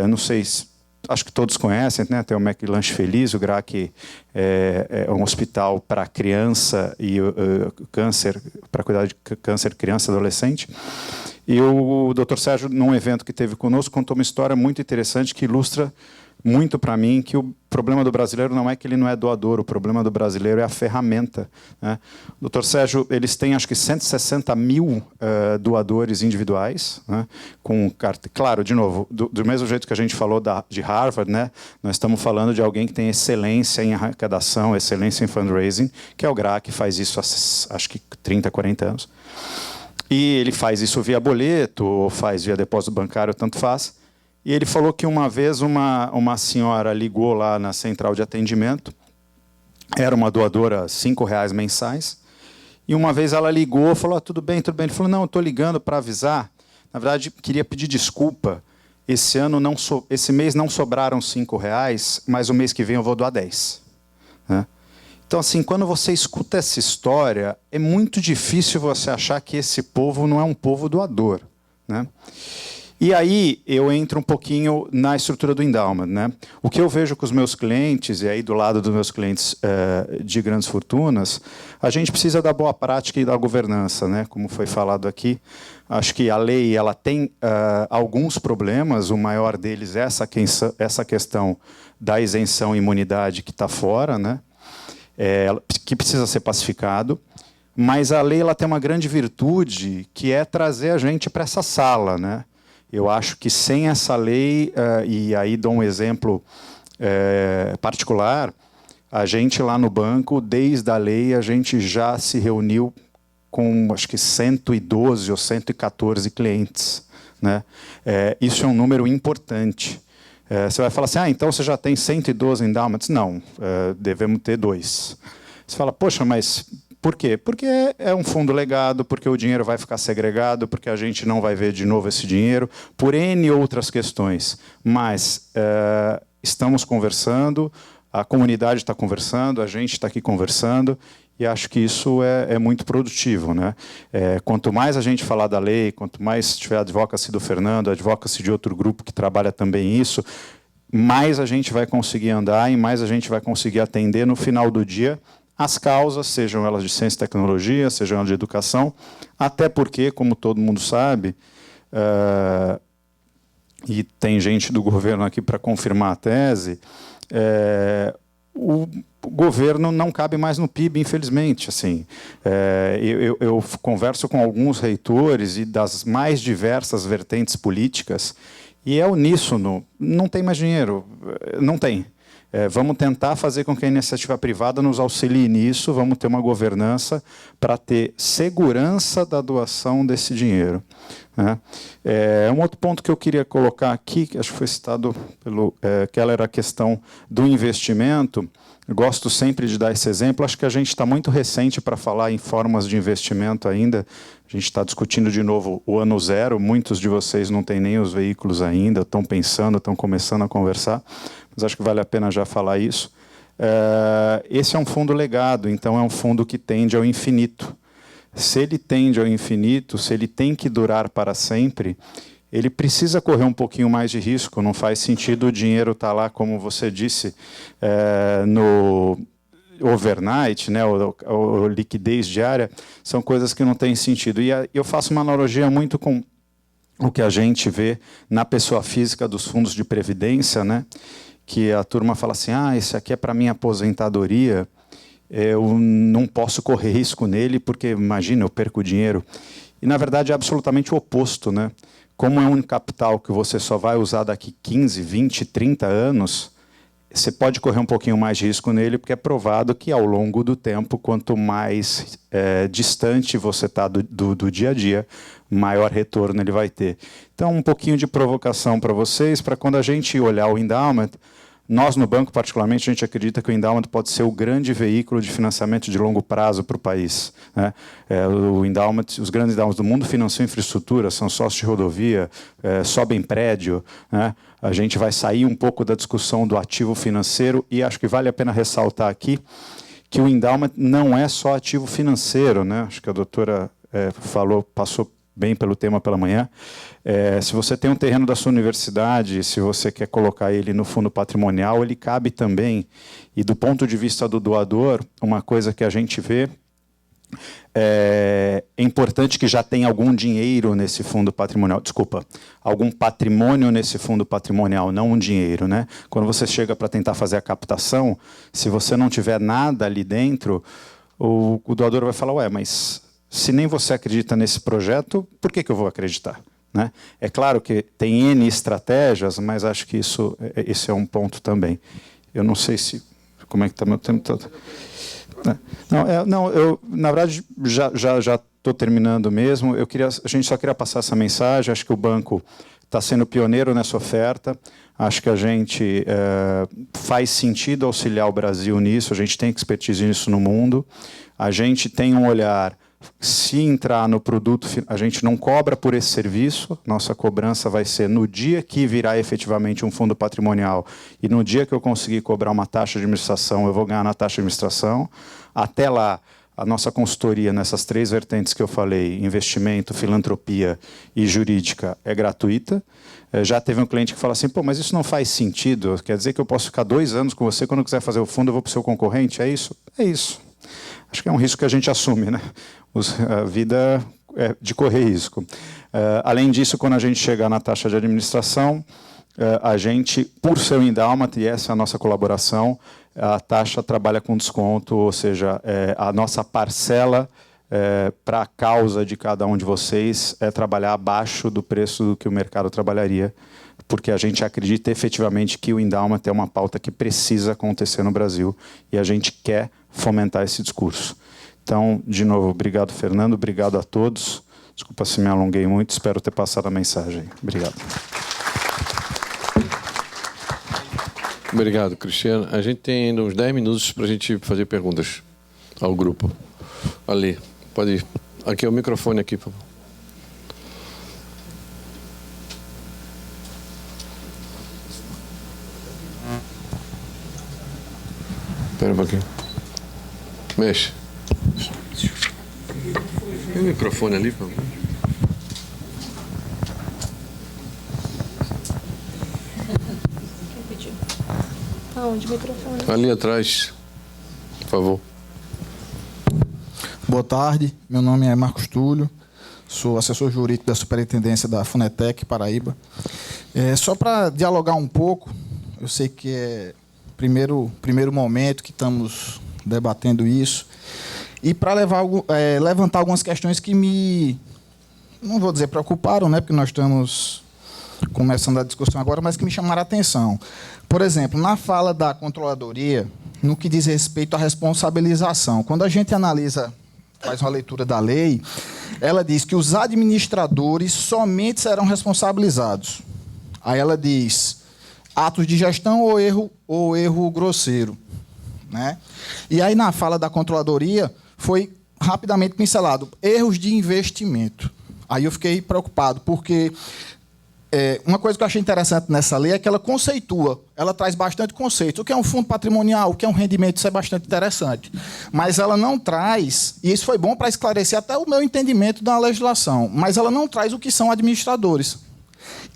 não sei se acho que todos conhecem, né? Tem o McLanche Feliz, o GRAAC é um hospital para criança e câncer, para cuidar de câncer criança e adolescente. E o Dr. Sérgio, num evento que teve conosco, contou uma história muito interessante que ilustra muito para mim que o problema do brasileiro não é que ele não é doador, o problema do brasileiro é a ferramenta, né? O Dr. Sérgio, eles têm acho que 160 mil doadores individuais, né? Com claro, de novo, do mesmo jeito que a gente falou de Harvard, né? Nós estamos falando de alguém que tem excelência em arrecadação, excelência em fundraising, que é o GRAAC, que faz isso há acho que 30, 40 anos. E ele faz isso via boleto, ou faz via depósito bancário, tanto faz. E ele falou que uma vez uma senhora ligou lá na central de atendimento, era uma doadora R$5 mensais, e uma vez ela ligou e falou, tudo bem, tudo bem. Ele falou, não, eu estou ligando para avisar, na verdade, queria pedir desculpa, esse mês não sobraram R$5, mas o mês que vem eu vou doar 10. Né? Então, assim, quando você escuta essa história, é muito difícil você achar que esse povo não é um povo doador, né? E aí eu entro um pouquinho na estrutura do endowment, né? O que eu vejo com os meus clientes, e aí do lado dos meus clientes de grandes fortunas, a gente precisa da boa prática e da governança, né? Como foi falado aqui. Acho que a lei ela tem alguns problemas, o maior deles é essa questão da isenção e imunidade que está fora, né? Que precisa ser pacificado. Mas a lei ela tem uma grande virtude, que é trazer a gente para essa sala, né? Eu acho que sem essa lei, e aí dou um exemplo particular, a gente lá no banco, desde a lei, a gente já se reuniu com, acho que 112 ou 114 clientes, né? Isso é um número importante. Você vai falar assim, então você já tem 112 endowments? Não, devemos ter 2. Você fala, poxa, mas por quê? Porque é um fundo legado, porque o dinheiro vai ficar segregado, porque a gente não vai ver de novo esse dinheiro, por N outras questões. Mas estamos conversando, a comunidade está conversando, a gente está aqui conversando, e acho que isso é muito produtivo, né? Quanto mais a gente falar da lei, quanto mais tiver a advocacy do Fernando, a advocacy de outro grupo que trabalha também isso, mais a gente vai conseguir andar e mais a gente vai conseguir atender no final do dia as causas, sejam elas de ciência e tecnologia, sejam elas de educação, até porque, como todo mundo sabe, e tem gente do governo aqui para confirmar a tese, o governo não cabe mais no PIB, infelizmente. Assim, eu converso com alguns reitores e das mais diversas vertentes políticas, e é uníssono, não tem mais dinheiro, não tem. Vamos tentar fazer com que a iniciativa privada nos auxilie nisso, vamos ter uma governança para ter segurança da doação desse dinheiro. né? Um outro ponto que eu queria colocar aqui, que acho que foi citado pelo Keller, a questão do investimento. Eu gosto sempre de dar esse exemplo. Acho que a gente está muito recente para falar em formas de investimento ainda. A gente está discutindo de novo o ano zero. Muitos de vocês não têm nem os veículos ainda, estão pensando, estão começando a conversar. Mas acho que vale a pena já falar isso. Esse é um fundo legado, então é um fundo que tende ao infinito. Se ele tende ao infinito, se ele tem que durar para sempre, ele precisa correr um pouquinho mais de risco. Não faz sentido o dinheiro estar lá, como você disse, no overnight, né, ou liquidez diária. São coisas que não têm sentido. E eu faço uma analogia muito com o que a gente vê na pessoa física dos fundos de previdência, né, que a turma fala assim, esse aqui é para minha aposentadoria, eu não posso correr risco nele, porque, imagina, eu perco dinheiro. E, na verdade, é absolutamente o oposto, né? Como é um capital que você só vai usar daqui 15, 20, 30 anos, você pode correr um pouquinho mais de risco nele, porque é provado que, ao longo do tempo, quanto mais distante você está do dia a dia, maior retorno ele vai ter. Então, um pouquinho de provocação para vocês, para quando a gente olhar o endowment, nós, no banco, particularmente, a gente acredita que o endowment pode ser o grande veículo de financiamento de longo prazo para o país, né? Os grandes endowments do mundo financiam infraestrutura, são sócios de rodovia, sobem prédio, né? A gente vai sair um pouco da discussão do ativo financeiro e acho que vale a pena ressaltar aqui que o endowment não é só ativo financeiro, né? Acho que a doutora passou bem pelo tema pela manhã. Se você tem um terreno da sua universidade, se você quer colocar ele no fundo patrimonial, ele cabe também. E do ponto de vista do doador, uma coisa que a gente vê é importante que já tenha algum dinheiro nesse fundo patrimonial. Desculpa, algum patrimônio nesse fundo patrimonial, não um dinheiro, né? Quando você chega para tentar fazer a captação, se você não tiver nada ali dentro, o doador vai falar, mas se nem você acredita nesse projeto, por que eu vou acreditar? Né? É claro que tem N estratégias, mas acho que esse é um ponto também. Eu não sei se... Como é que está meu tempo todo? Eu, na verdade, já estou terminando mesmo. A gente só queria passar essa mensagem. Acho que o banco está sendo pioneiro nessa oferta. Acho que a gente faz sentido auxiliar o Brasil nisso. A gente tem expertise nisso no mundo. A gente tem um olhar... Se entrar no produto, a gente não cobra por esse serviço, nossa cobrança vai ser no dia que virar efetivamente um fundo patrimonial e no dia que eu conseguir cobrar uma taxa de administração, eu vou ganhar na taxa de administração. Até lá, a nossa consultoria nessas 3 vertentes que eu falei, investimento, filantropia e jurídica, é gratuita. Já teve um cliente que fala assim, mas isso não faz sentido, quer dizer que eu posso ficar 2 anos com você, quando eu quiser fazer o fundo eu vou para o seu concorrente, é isso? É isso. Acho que é um risco que a gente assume, né? A vida é de correr risco. Além disso, quando a gente chegar na taxa de administração, a gente, por ser endowment, e essa é a nossa colaboração, a taxa trabalha com desconto, ou seja, a nossa parcela para a causa de cada um de vocês é trabalhar abaixo do preço do que o mercado trabalharia, porque a gente acredita efetivamente que o endowment é uma pauta que precisa acontecer no Brasil e a gente quer fomentar esse discurso. Então, de novo, obrigado, Fernando, obrigado a todos. Desculpa se me alonguei muito, espero ter passado a mensagem. Obrigado. Obrigado, Cristiano. A gente tem ainda uns 10 minutos para a gente fazer perguntas ao grupo. Ali, pode ir. Aqui é o microfone, aqui, por favor. Espera um pouquinho. Mexe. Tem o microfone ali, por favor. Aonde o microfone? Ali atrás, por favor. Boa tarde, meu nome é Marcos Túlio, sou assessor jurídico da Superintendência da Funetec, Paraíba. Só para dialogar um pouco, eu sei que é o primeiro momento que estamos debatendo isso, e para levantar algumas questões que me, não vou dizer preocuparam, né, porque nós estamos começando a discussão agora, mas que me chamaram a atenção. Por exemplo, na fala da controladoria, no que diz respeito à responsabilização, quando a gente analisa faz uma leitura da lei, ela diz que os administradores somente serão responsabilizados. Aí ela diz atos de gestão ou erro grosseiro, né? E aí na fala da controladoria foi rapidamente pincelado erros de investimento. Aí eu fiquei preocupado, porque uma coisa que eu achei interessante nessa lei é que ela conceitua, ela traz bastante conceito. O que é um fundo patrimonial, o que é um rendimento, isso é bastante interessante. Mas ela não traz, e isso foi bom para esclarecer até o meu entendimento da legislação, mas ela não traz o que são administradores.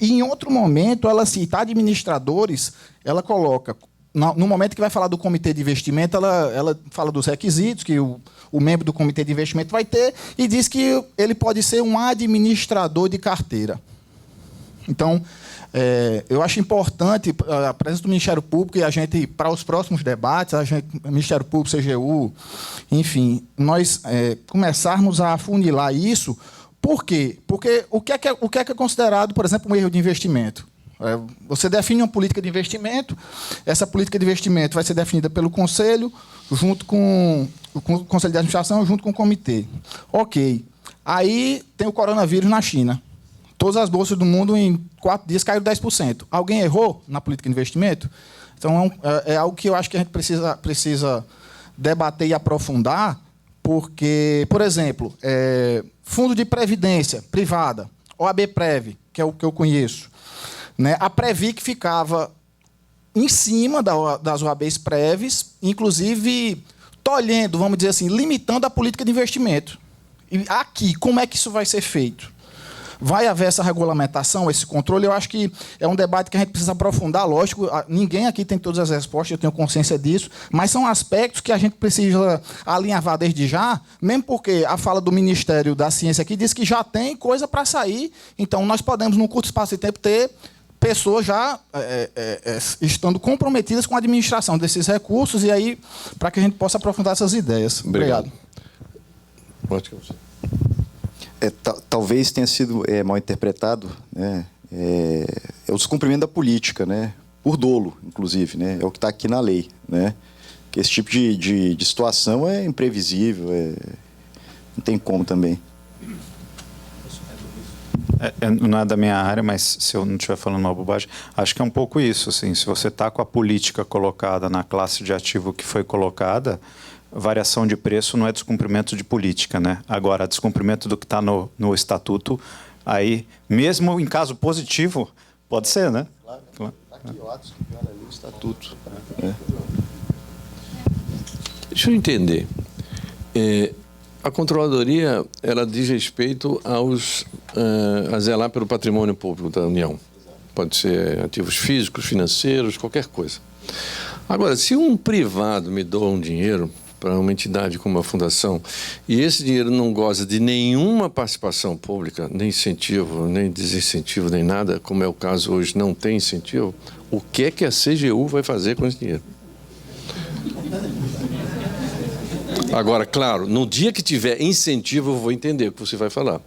E em outro momento, ela cita administradores, ela coloca, no momento que vai falar do comitê de investimento, ela fala dos requisitos que o membro do comitê de investimento vai ter e diz que ele pode ser um administrador de carteira. Então, eu acho importante a presença do Ministério Público e a gente, para os próximos debates, Ministério Público, CGU, enfim, nós começarmos a afunilar isso. Por quê? Porque o que é considerado, por exemplo, um erro de investimento? Você define uma política de investimento, essa política de investimento vai ser definida pelo Conselho, junto com o Conselho de Administração, junto com o Comitê. Ok. Aí tem o coronavírus na China. Todas as bolsas do mundo, em 4 dias, caíram 10%. Alguém errou na política de investimento? Então, é algo que eu acho que a gente precisa debater e aprofundar, porque, por exemplo, fundo de previdência privada, OAB-Prev, que é o que eu conheço, né? A Previc ficava em cima das OABs Preves, inclusive tolhendo, vamos dizer assim, limitando a política de investimento. E aqui, como é que isso vai ser feito? Vai haver essa regulamentação, esse controle? Eu acho que é um debate que a gente precisa aprofundar, lógico, ninguém aqui tem todas as respostas, eu tenho consciência disso, mas são aspectos que a gente precisa alinhavar desde já, mesmo porque a fala do Ministério da Ciência aqui diz que já tem coisa para sair, então nós podemos, num curto espaço de tempo, ter pessoas já estando comprometidas com a administração desses recursos, e aí, para que a gente possa aprofundar essas ideias. Obrigado. Talvez tenha sido mal interpretado, né? É o descumprimento da política, né? Por dolo, inclusive, né? É o que está aqui na lei, né? Que esse tipo de situação é imprevisível, não tem como também. Não é da minha área, mas se eu não estiver falando uma bobagem, acho que é um pouco isso. Assim, se você está com a política colocada na classe de ativo que foi colocada, variação de preço não é descumprimento de política, né? Agora, descumprimento do que está no estatuto, aí, mesmo em caso positivo, pode ser, né? Claro. Aqui, o ato ali, o estatuto. Deixa eu entender. A controladoria, ela diz respeito a zelar pelo patrimônio público da União. Pode ser ativos físicos, financeiros, qualquer coisa. Agora, se um privado me doa um dinheiro para uma entidade como a fundação, e esse dinheiro não goza de nenhuma participação pública, nem incentivo, nem desincentivo, nem nada, como é o caso hoje, não tem incentivo, o que é que a CGU vai fazer com esse dinheiro? Agora, claro, no dia que tiver incentivo, eu vou entender o que você vai falar.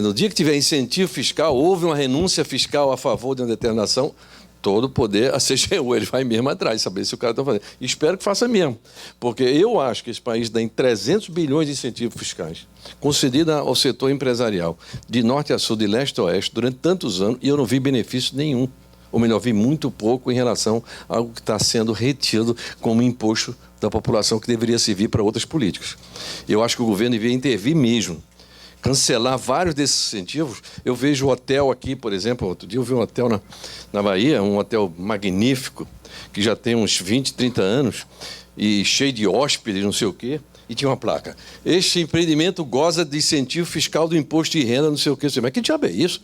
No dia que tiver incentivo fiscal, houve uma renúncia fiscal a favor de uma determinação, todo o poder, a CGU, ele vai mesmo atrás, saber se o cara está fazendo. E espero que faça mesmo, porque eu acho que esse país dá em 300 bilhões de incentivos fiscais, concedido ao setor empresarial, de norte a sul, de leste a oeste, durante tantos anos, e eu não vi benefício nenhum. Ou melhor, vi muito pouco em relação a algo que está sendo retido como imposto da população que deveria servir para outras políticas. Eu acho que o governo deveria intervir mesmo, cancelar vários desses incentivos. Eu vejo o hotel aqui, por exemplo, outro dia eu vi um hotel na Bahia, um hotel magnífico, que já tem uns 20, 30 anos, e cheio de hóspedes, não sei o quê, e tinha uma placa. Este empreendimento goza de incentivo fiscal do imposto de renda, não sei o quê. Mas que diabo é isso?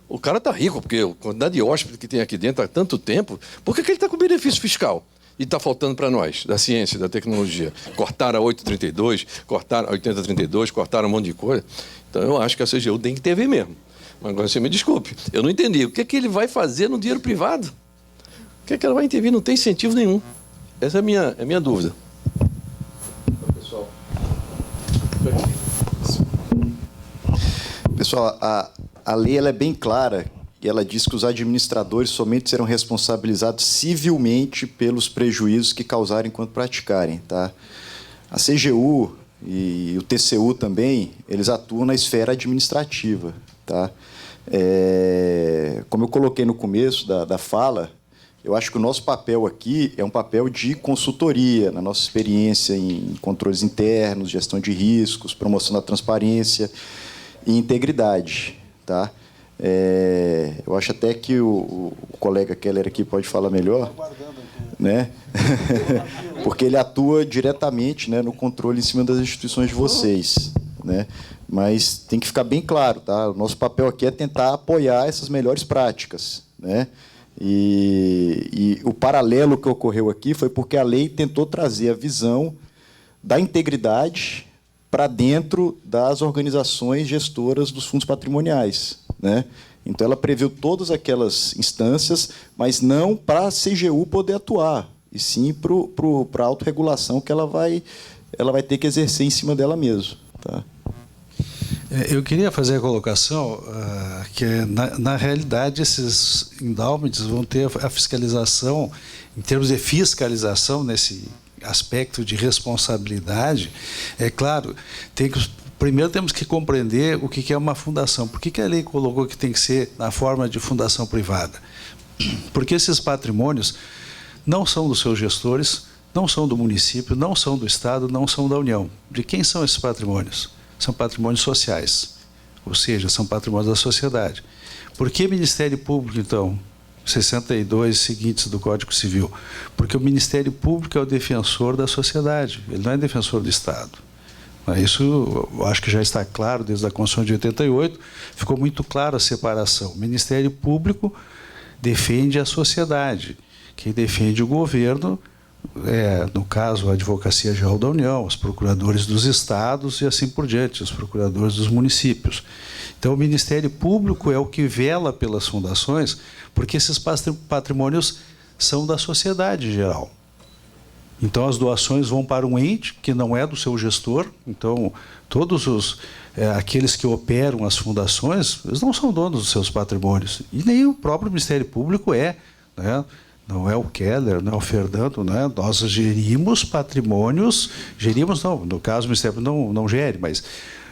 O cara está rico, porque a quantidade de hóspedes que tem aqui dentro há tanto tempo, por que ele está com benefício fiscal? E está faltando para nós, da ciência, da tecnologia. Cortaram a 832, cortaram a 8032, cortaram um monte de coisa. Então, eu acho que a CGU tem que intervir mesmo. Mas agora você me desculpe, eu não entendi. O que é que ele vai fazer no dinheiro privado? O que é que ela vai intervir? Não tem incentivo nenhum. Essa é a minha dúvida. Pessoal, a lei ela é bem clara e ela diz que os administradores somente serão responsabilizados civilmente pelos prejuízos que causarem enquanto praticarem. Tá? A CGU e o TCU também, eles atuam na esfera administrativa. Tá? Como eu coloquei no começo da fala, eu acho que o nosso papel aqui é um papel de consultoria, na nossa experiência em controles internos, gestão de riscos, promoção da transparência e integridade. Tá? Eu acho até que o colega Keller aqui pode falar melhor, né? Porque ele atua diretamente, né, no controle em cima das instituições de vocês. Né? Mas tem que ficar bem claro, tá? O nosso papel aqui é tentar apoiar essas melhores práticas. Né? E o paralelo que ocorreu aqui foi porque a lei tentou trazer a visão da integridade para dentro das organizações gestoras dos fundos patrimoniais. Né? Então, ela previu todas aquelas instâncias, mas não para a CGU poder atuar, e sim para a autorregulação que ela vai ter que exercer em cima dela mesma. Tá? Eu queria fazer a colocação que, na realidade, esses endowments vão ter a fiscalização, em termos de fiscalização, nesse aspecto de responsabilidade. É claro, primeiro temos que compreender o que é uma fundação. Por que a lei colocou que tem que ser na forma de fundação privada? Porque esses patrimônios não são dos seus gestores, não são do município, não são do Estado, não são da União. De quem são esses patrimônios? São patrimônios sociais, ou seja, são patrimônios da sociedade. Por que Ministério Público, então? 62 seguintes do Código Civil. Porque o Ministério Público é o defensor da sociedade, ele não é defensor do Estado. Isso eu acho que já está claro desde a Constituição de 88, ficou muito clara a separação. O Ministério Público defende a sociedade, quem defende o governo no caso, a Advocacia Geral da União, os procuradores dos estados e assim por diante, os procuradores dos municípios. Então, o Ministério Público é o que vela pelas fundações, porque esses patrimônios são da sociedade geral. Então, as doações vão para um ente que não é do seu gestor. Então, todos aqueles que operam as fundações, eles não são donos dos seus patrimônios. E nem o próprio Ministério Público é, né? Não é o Keller, não é o Fernando, né? Nós gerimos patrimônios, não, no caso o Ministério não gere, mas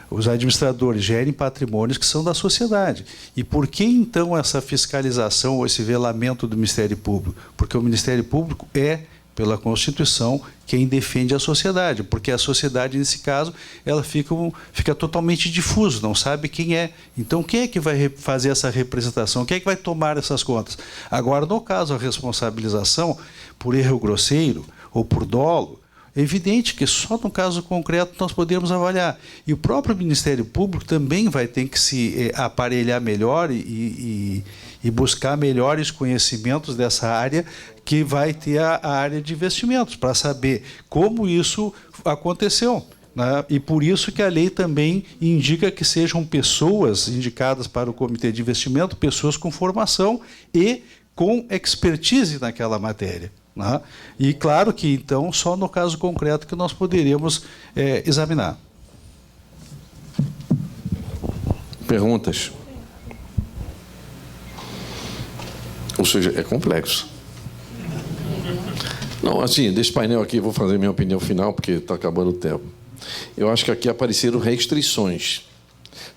os administradores gerem patrimônios que são da sociedade. E por que, então, essa fiscalização ou esse velamento do Ministério Público? Porque o Ministério Público é, pela Constituição, quem defende a sociedade, porque a sociedade, nesse caso, ela fica totalmente difusa, não sabe quem é. Então, quem é que vai fazer essa representação? Quem é que vai tomar essas contas? Agora, no caso, a responsabilização por erro grosseiro ou por dolo, é evidente que só no caso concreto nós podemos avaliar. E o próprio Ministério Público também vai ter que se aparelhar melhor e buscar melhores conhecimentos dessa área, que vai ter a área de investimentos, para saber como isso aconteceu. Né? E por isso que a lei também indica que sejam pessoas indicadas para o Comitê de Investimento, pessoas com formação e com expertise naquela matéria. Né? E claro que, então, só no caso concreto que nós poderíamos examinar. Perguntas? Ou seja, é complexo. Não, assim, desse painel aqui, vou fazer minha opinião final, porque está acabando o tempo. Eu acho que aqui apareceram restrições.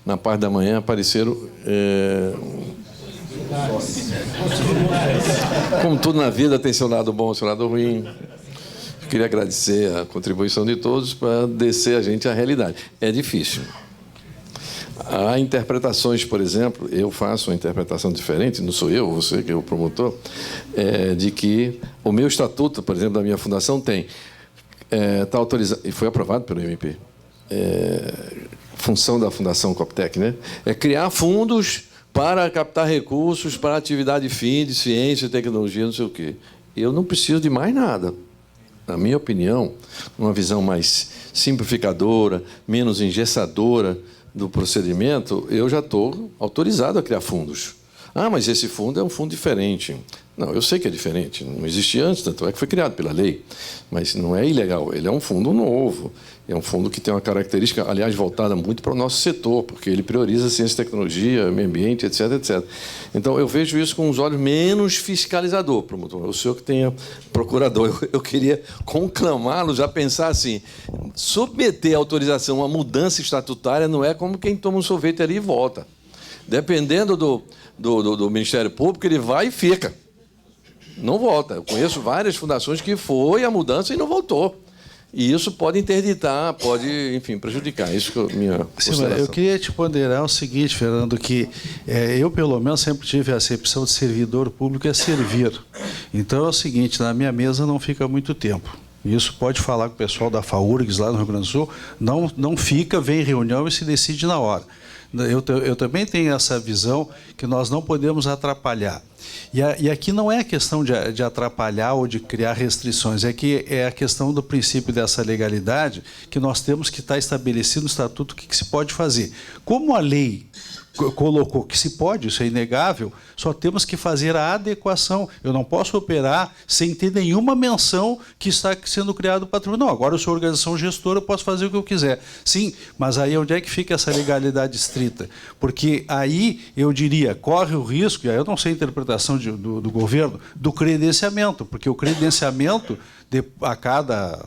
Na parte da manhã apareceram... Como tudo na vida, tem seu lado bom e seu lado ruim. Eu queria agradecer a contribuição de todos para descer a gente à realidade. É difícil. Há interpretações, por exemplo, eu faço uma interpretação diferente, não sou eu, você que é o promotor, de que o meu estatuto, por exemplo, da minha fundação tem, está autorizado, e foi aprovado pelo MP, função da Fundação Coptec, né? É criar fundos para captar recursos para atividade fim de ciência, tecnologia, não sei o quê. Eu não preciso de mais nada. Na minha opinião, uma visão mais simplificadora, menos engessadora do procedimento, eu já estou autorizado a criar fundos. Ah, mas esse fundo é um fundo diferente. Não, eu sei que é diferente, não existia antes, tanto é que foi criado pela lei, mas não é ilegal, ele é um fundo novo, é um fundo que tem uma característica, aliás, voltada muito para o nosso setor, porque ele prioriza ciência e tecnologia, meio ambiente, etc, etc. Então, eu vejo isso com os olhos menos fiscalizador, promotor, o senhor que tem procurador, eu queria conclamá-los a pensar assim, submeter a autorização a mudança estatutária não é como quem toma um sorvete ali e volta. Dependendo do Ministério Público, ele vai e fica. Não volta. Eu conheço várias fundações que foi a mudança e não voltou. E isso pode interditar, pode, enfim, prejudicar. Isso que é minha consideração. Eu queria te ponderar o seguinte, Fernando, que eu, pelo menos, sempre tive a acepção de servidor público é servir. Então, é o seguinte, na minha mesa não fica muito tempo. Isso pode falar com o pessoal da FAURGS, lá no Rio Grande do Sul, não fica, vem em reunião e se decide na hora. Eu também tenho essa visão que nós não podemos atrapalhar. E aqui não é a questão de atrapalhar ou de criar restrições, é a questão do princípio dessa legalidade que nós temos que estar estabelecido no Estatuto o que se pode fazer. Como a lei colocou que se pode, isso é inegável, só temos que fazer a adequação. Eu não posso operar sem ter nenhuma menção que está sendo criado o patrimônio. Não, agora eu sou organização gestora, eu posso fazer o que eu quiser. Sim, mas aí onde é que fica essa legalidade estrita? Porque aí, eu diria, corre o risco, e aí eu não sei a interpretação do governo, do credenciamento, porque o credenciamento, a cada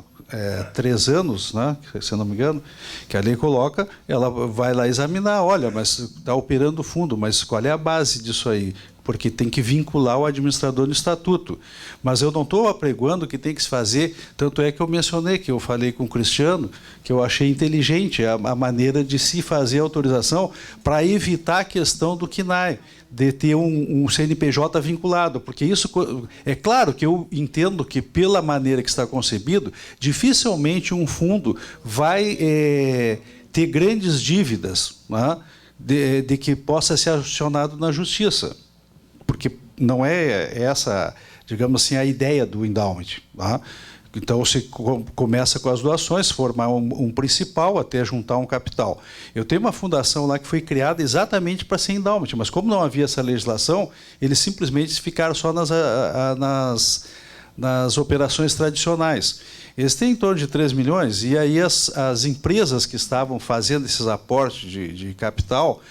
3 anos, né, se eu não me engano, que a lei coloca, ela vai lá examinar, olha, mas está operando o fundo, mas qual é a base disso aí? Porque tem que vincular o administrador no estatuto. Mas eu não estou apregoando que tem que se fazer, tanto é que eu mencionei, que eu falei com o Cristiano, que eu achei inteligente a maneira de se fazer a autorização para evitar a questão do KNAI, de ter um CNPJ vinculado, porque isso, é claro que eu entendo que, pela maneira que está concebido, dificilmente um fundo vai ter grandes dívidas, né, de que possa ser acionado na justiça, porque não é essa, digamos assim, a ideia do endowment. Tá? Então, você começa com as doações, formar um principal até juntar um capital. Eu tenho uma fundação lá que foi criada exatamente para ser endowment, mas como não havia essa legislação, eles simplesmente ficaram só nas operações tradicionais. Eles têm em torno de 3 milhões, e aí as empresas que estavam fazendo esses aportes de capital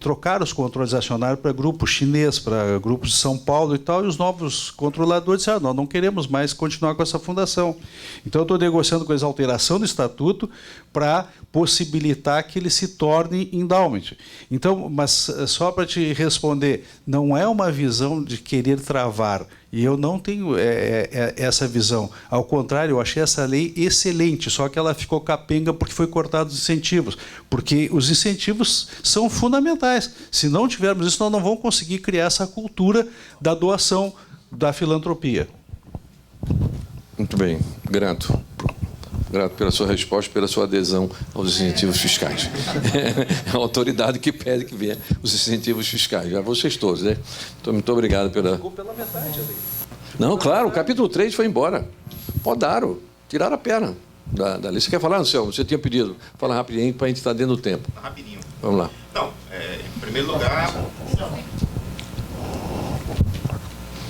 trocaram os controles acionários para grupos chinês, para grupos de São Paulo e tal, e os novos controladores disseram, nós não queremos mais continuar com essa fundação. Então, eu estou negociando com eles a alteração do estatuto para possibilitar que ele se torne endowment. Então, mas só para te responder, não é uma visão de querer travar, e eu não tenho essa visão. Ao contrário, eu achei essa lei excelente, só que ela ficou capenga porque foi cortado os incentivos. Porque os incentivos são fundamentais. Se não tivermos isso, nós não vamos conseguir criar essa cultura da doação, da filantropia. Muito bem, grato. Grato pela sua resposta, pela sua adesão aos incentivos fiscais. É a autoridade que pede que venha os incentivos fiscais. Já vocês todos, né? Então, muito obrigado pela... Ficou pela metade ali. Não, claro, o capítulo 3 foi embora. Podaram, tiraram a perna da lei. Você quer falar, Anselmo? Você tinha pedido. Fala rapidinho para a gente estar dentro do tempo. Rapidinho. Vamos lá. Então, em primeiro lugar...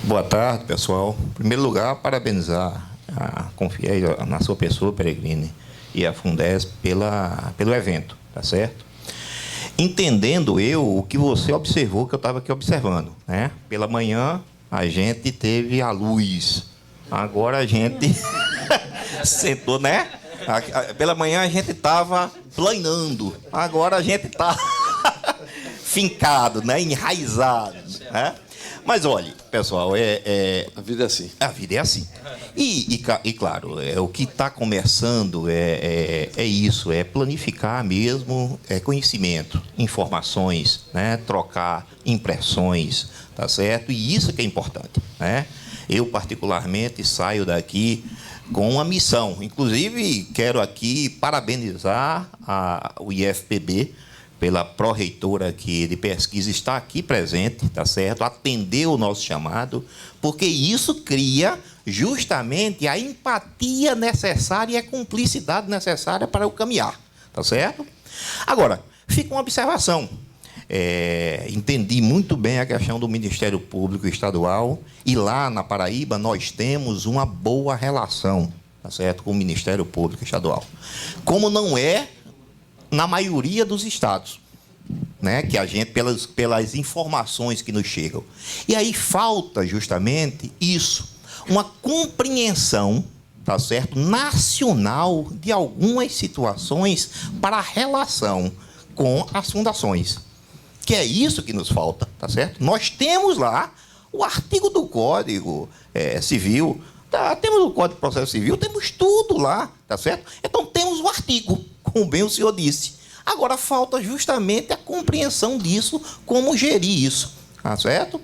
Boa tarde, pessoal. Em primeiro lugar, parabenizar a Confiel, na sua pessoa, Peregrini, e a Fundesp pelo evento, tá certo? Entendendo o que você observou, que eu estava aqui observando, né? Pela manhã, a gente teve a luz. Agora a gente sentou, né? Pela manhã a gente estava planando. Agora a gente está fincado, né? Enraizado, né? Mas, olha, pessoal, a vida é assim. A vida é assim. E claro, o que está começando é isso, é planificar mesmo conhecimento, informações, né? Trocar impressões, tá certo? E isso que é importante, né? Eu, particularmente, saio daqui com uma missão. Inclusive, quero aqui parabenizar o IFPB, pela pró-reitora aqui de pesquisa, está aqui presente, tá certo? Atendeu o nosso chamado, porque isso cria justamente a empatia necessária e a cumplicidade necessária para o caminhar, tá certo? Agora, fica uma observação. entendi muito bem a questão do Ministério Público Estadual, e lá na Paraíba nós temos uma boa relação, tá certo, com o Ministério Público Estadual, como não é na maioria dos estados, né, que a gente, pelas informações que nos chegam. E aí falta justamente isso, uma compreensão, tá certo, nacional de algumas situações para a relação com as fundações. Que é isso que nos falta, tá certo? Nós temos lá o artigo do Código Civil, temos o Código de Processo Civil, temos tudo lá, tá certo? Então temos o artigo, como bem o senhor disse. Agora falta justamente a compreensão disso, como gerir isso, tá certo?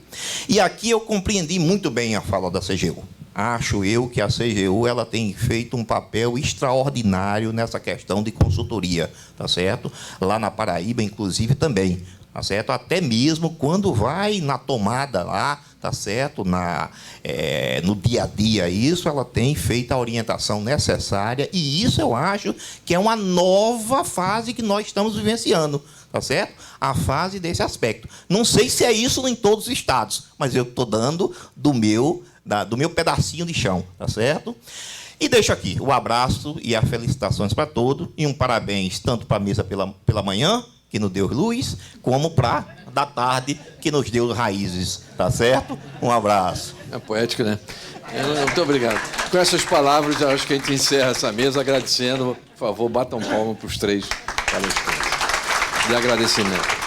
E aqui eu compreendi muito bem a fala da CGU. Acho eu que a CGU ela tem feito um papel extraordinário nessa questão de consultoria, tá certo? Lá na Paraíba, inclusive, também, tá certo? Até mesmo quando vai na tomada lá, tá certo? No dia a dia, isso ela tem feito a orientação necessária, e isso eu acho que é uma nova fase que nós estamos vivenciando, tá certo? A fase desse aspecto. Não sei se é isso em todos os estados, mas eu estou dando do meu pedacinho de chão, tá certo? E deixo aqui o abraço e as felicitações para todos, e um parabéns tanto para a mesa pela manhã, que nos deu luz, como para da tarde, que nos deu raízes, tá certo? Um abraço. É poético, né? Muito obrigado. Com essas palavras, eu acho que a gente encerra essa mesa agradecendo. Por favor, batam palma para os 3 palestrantes. De agradecimento.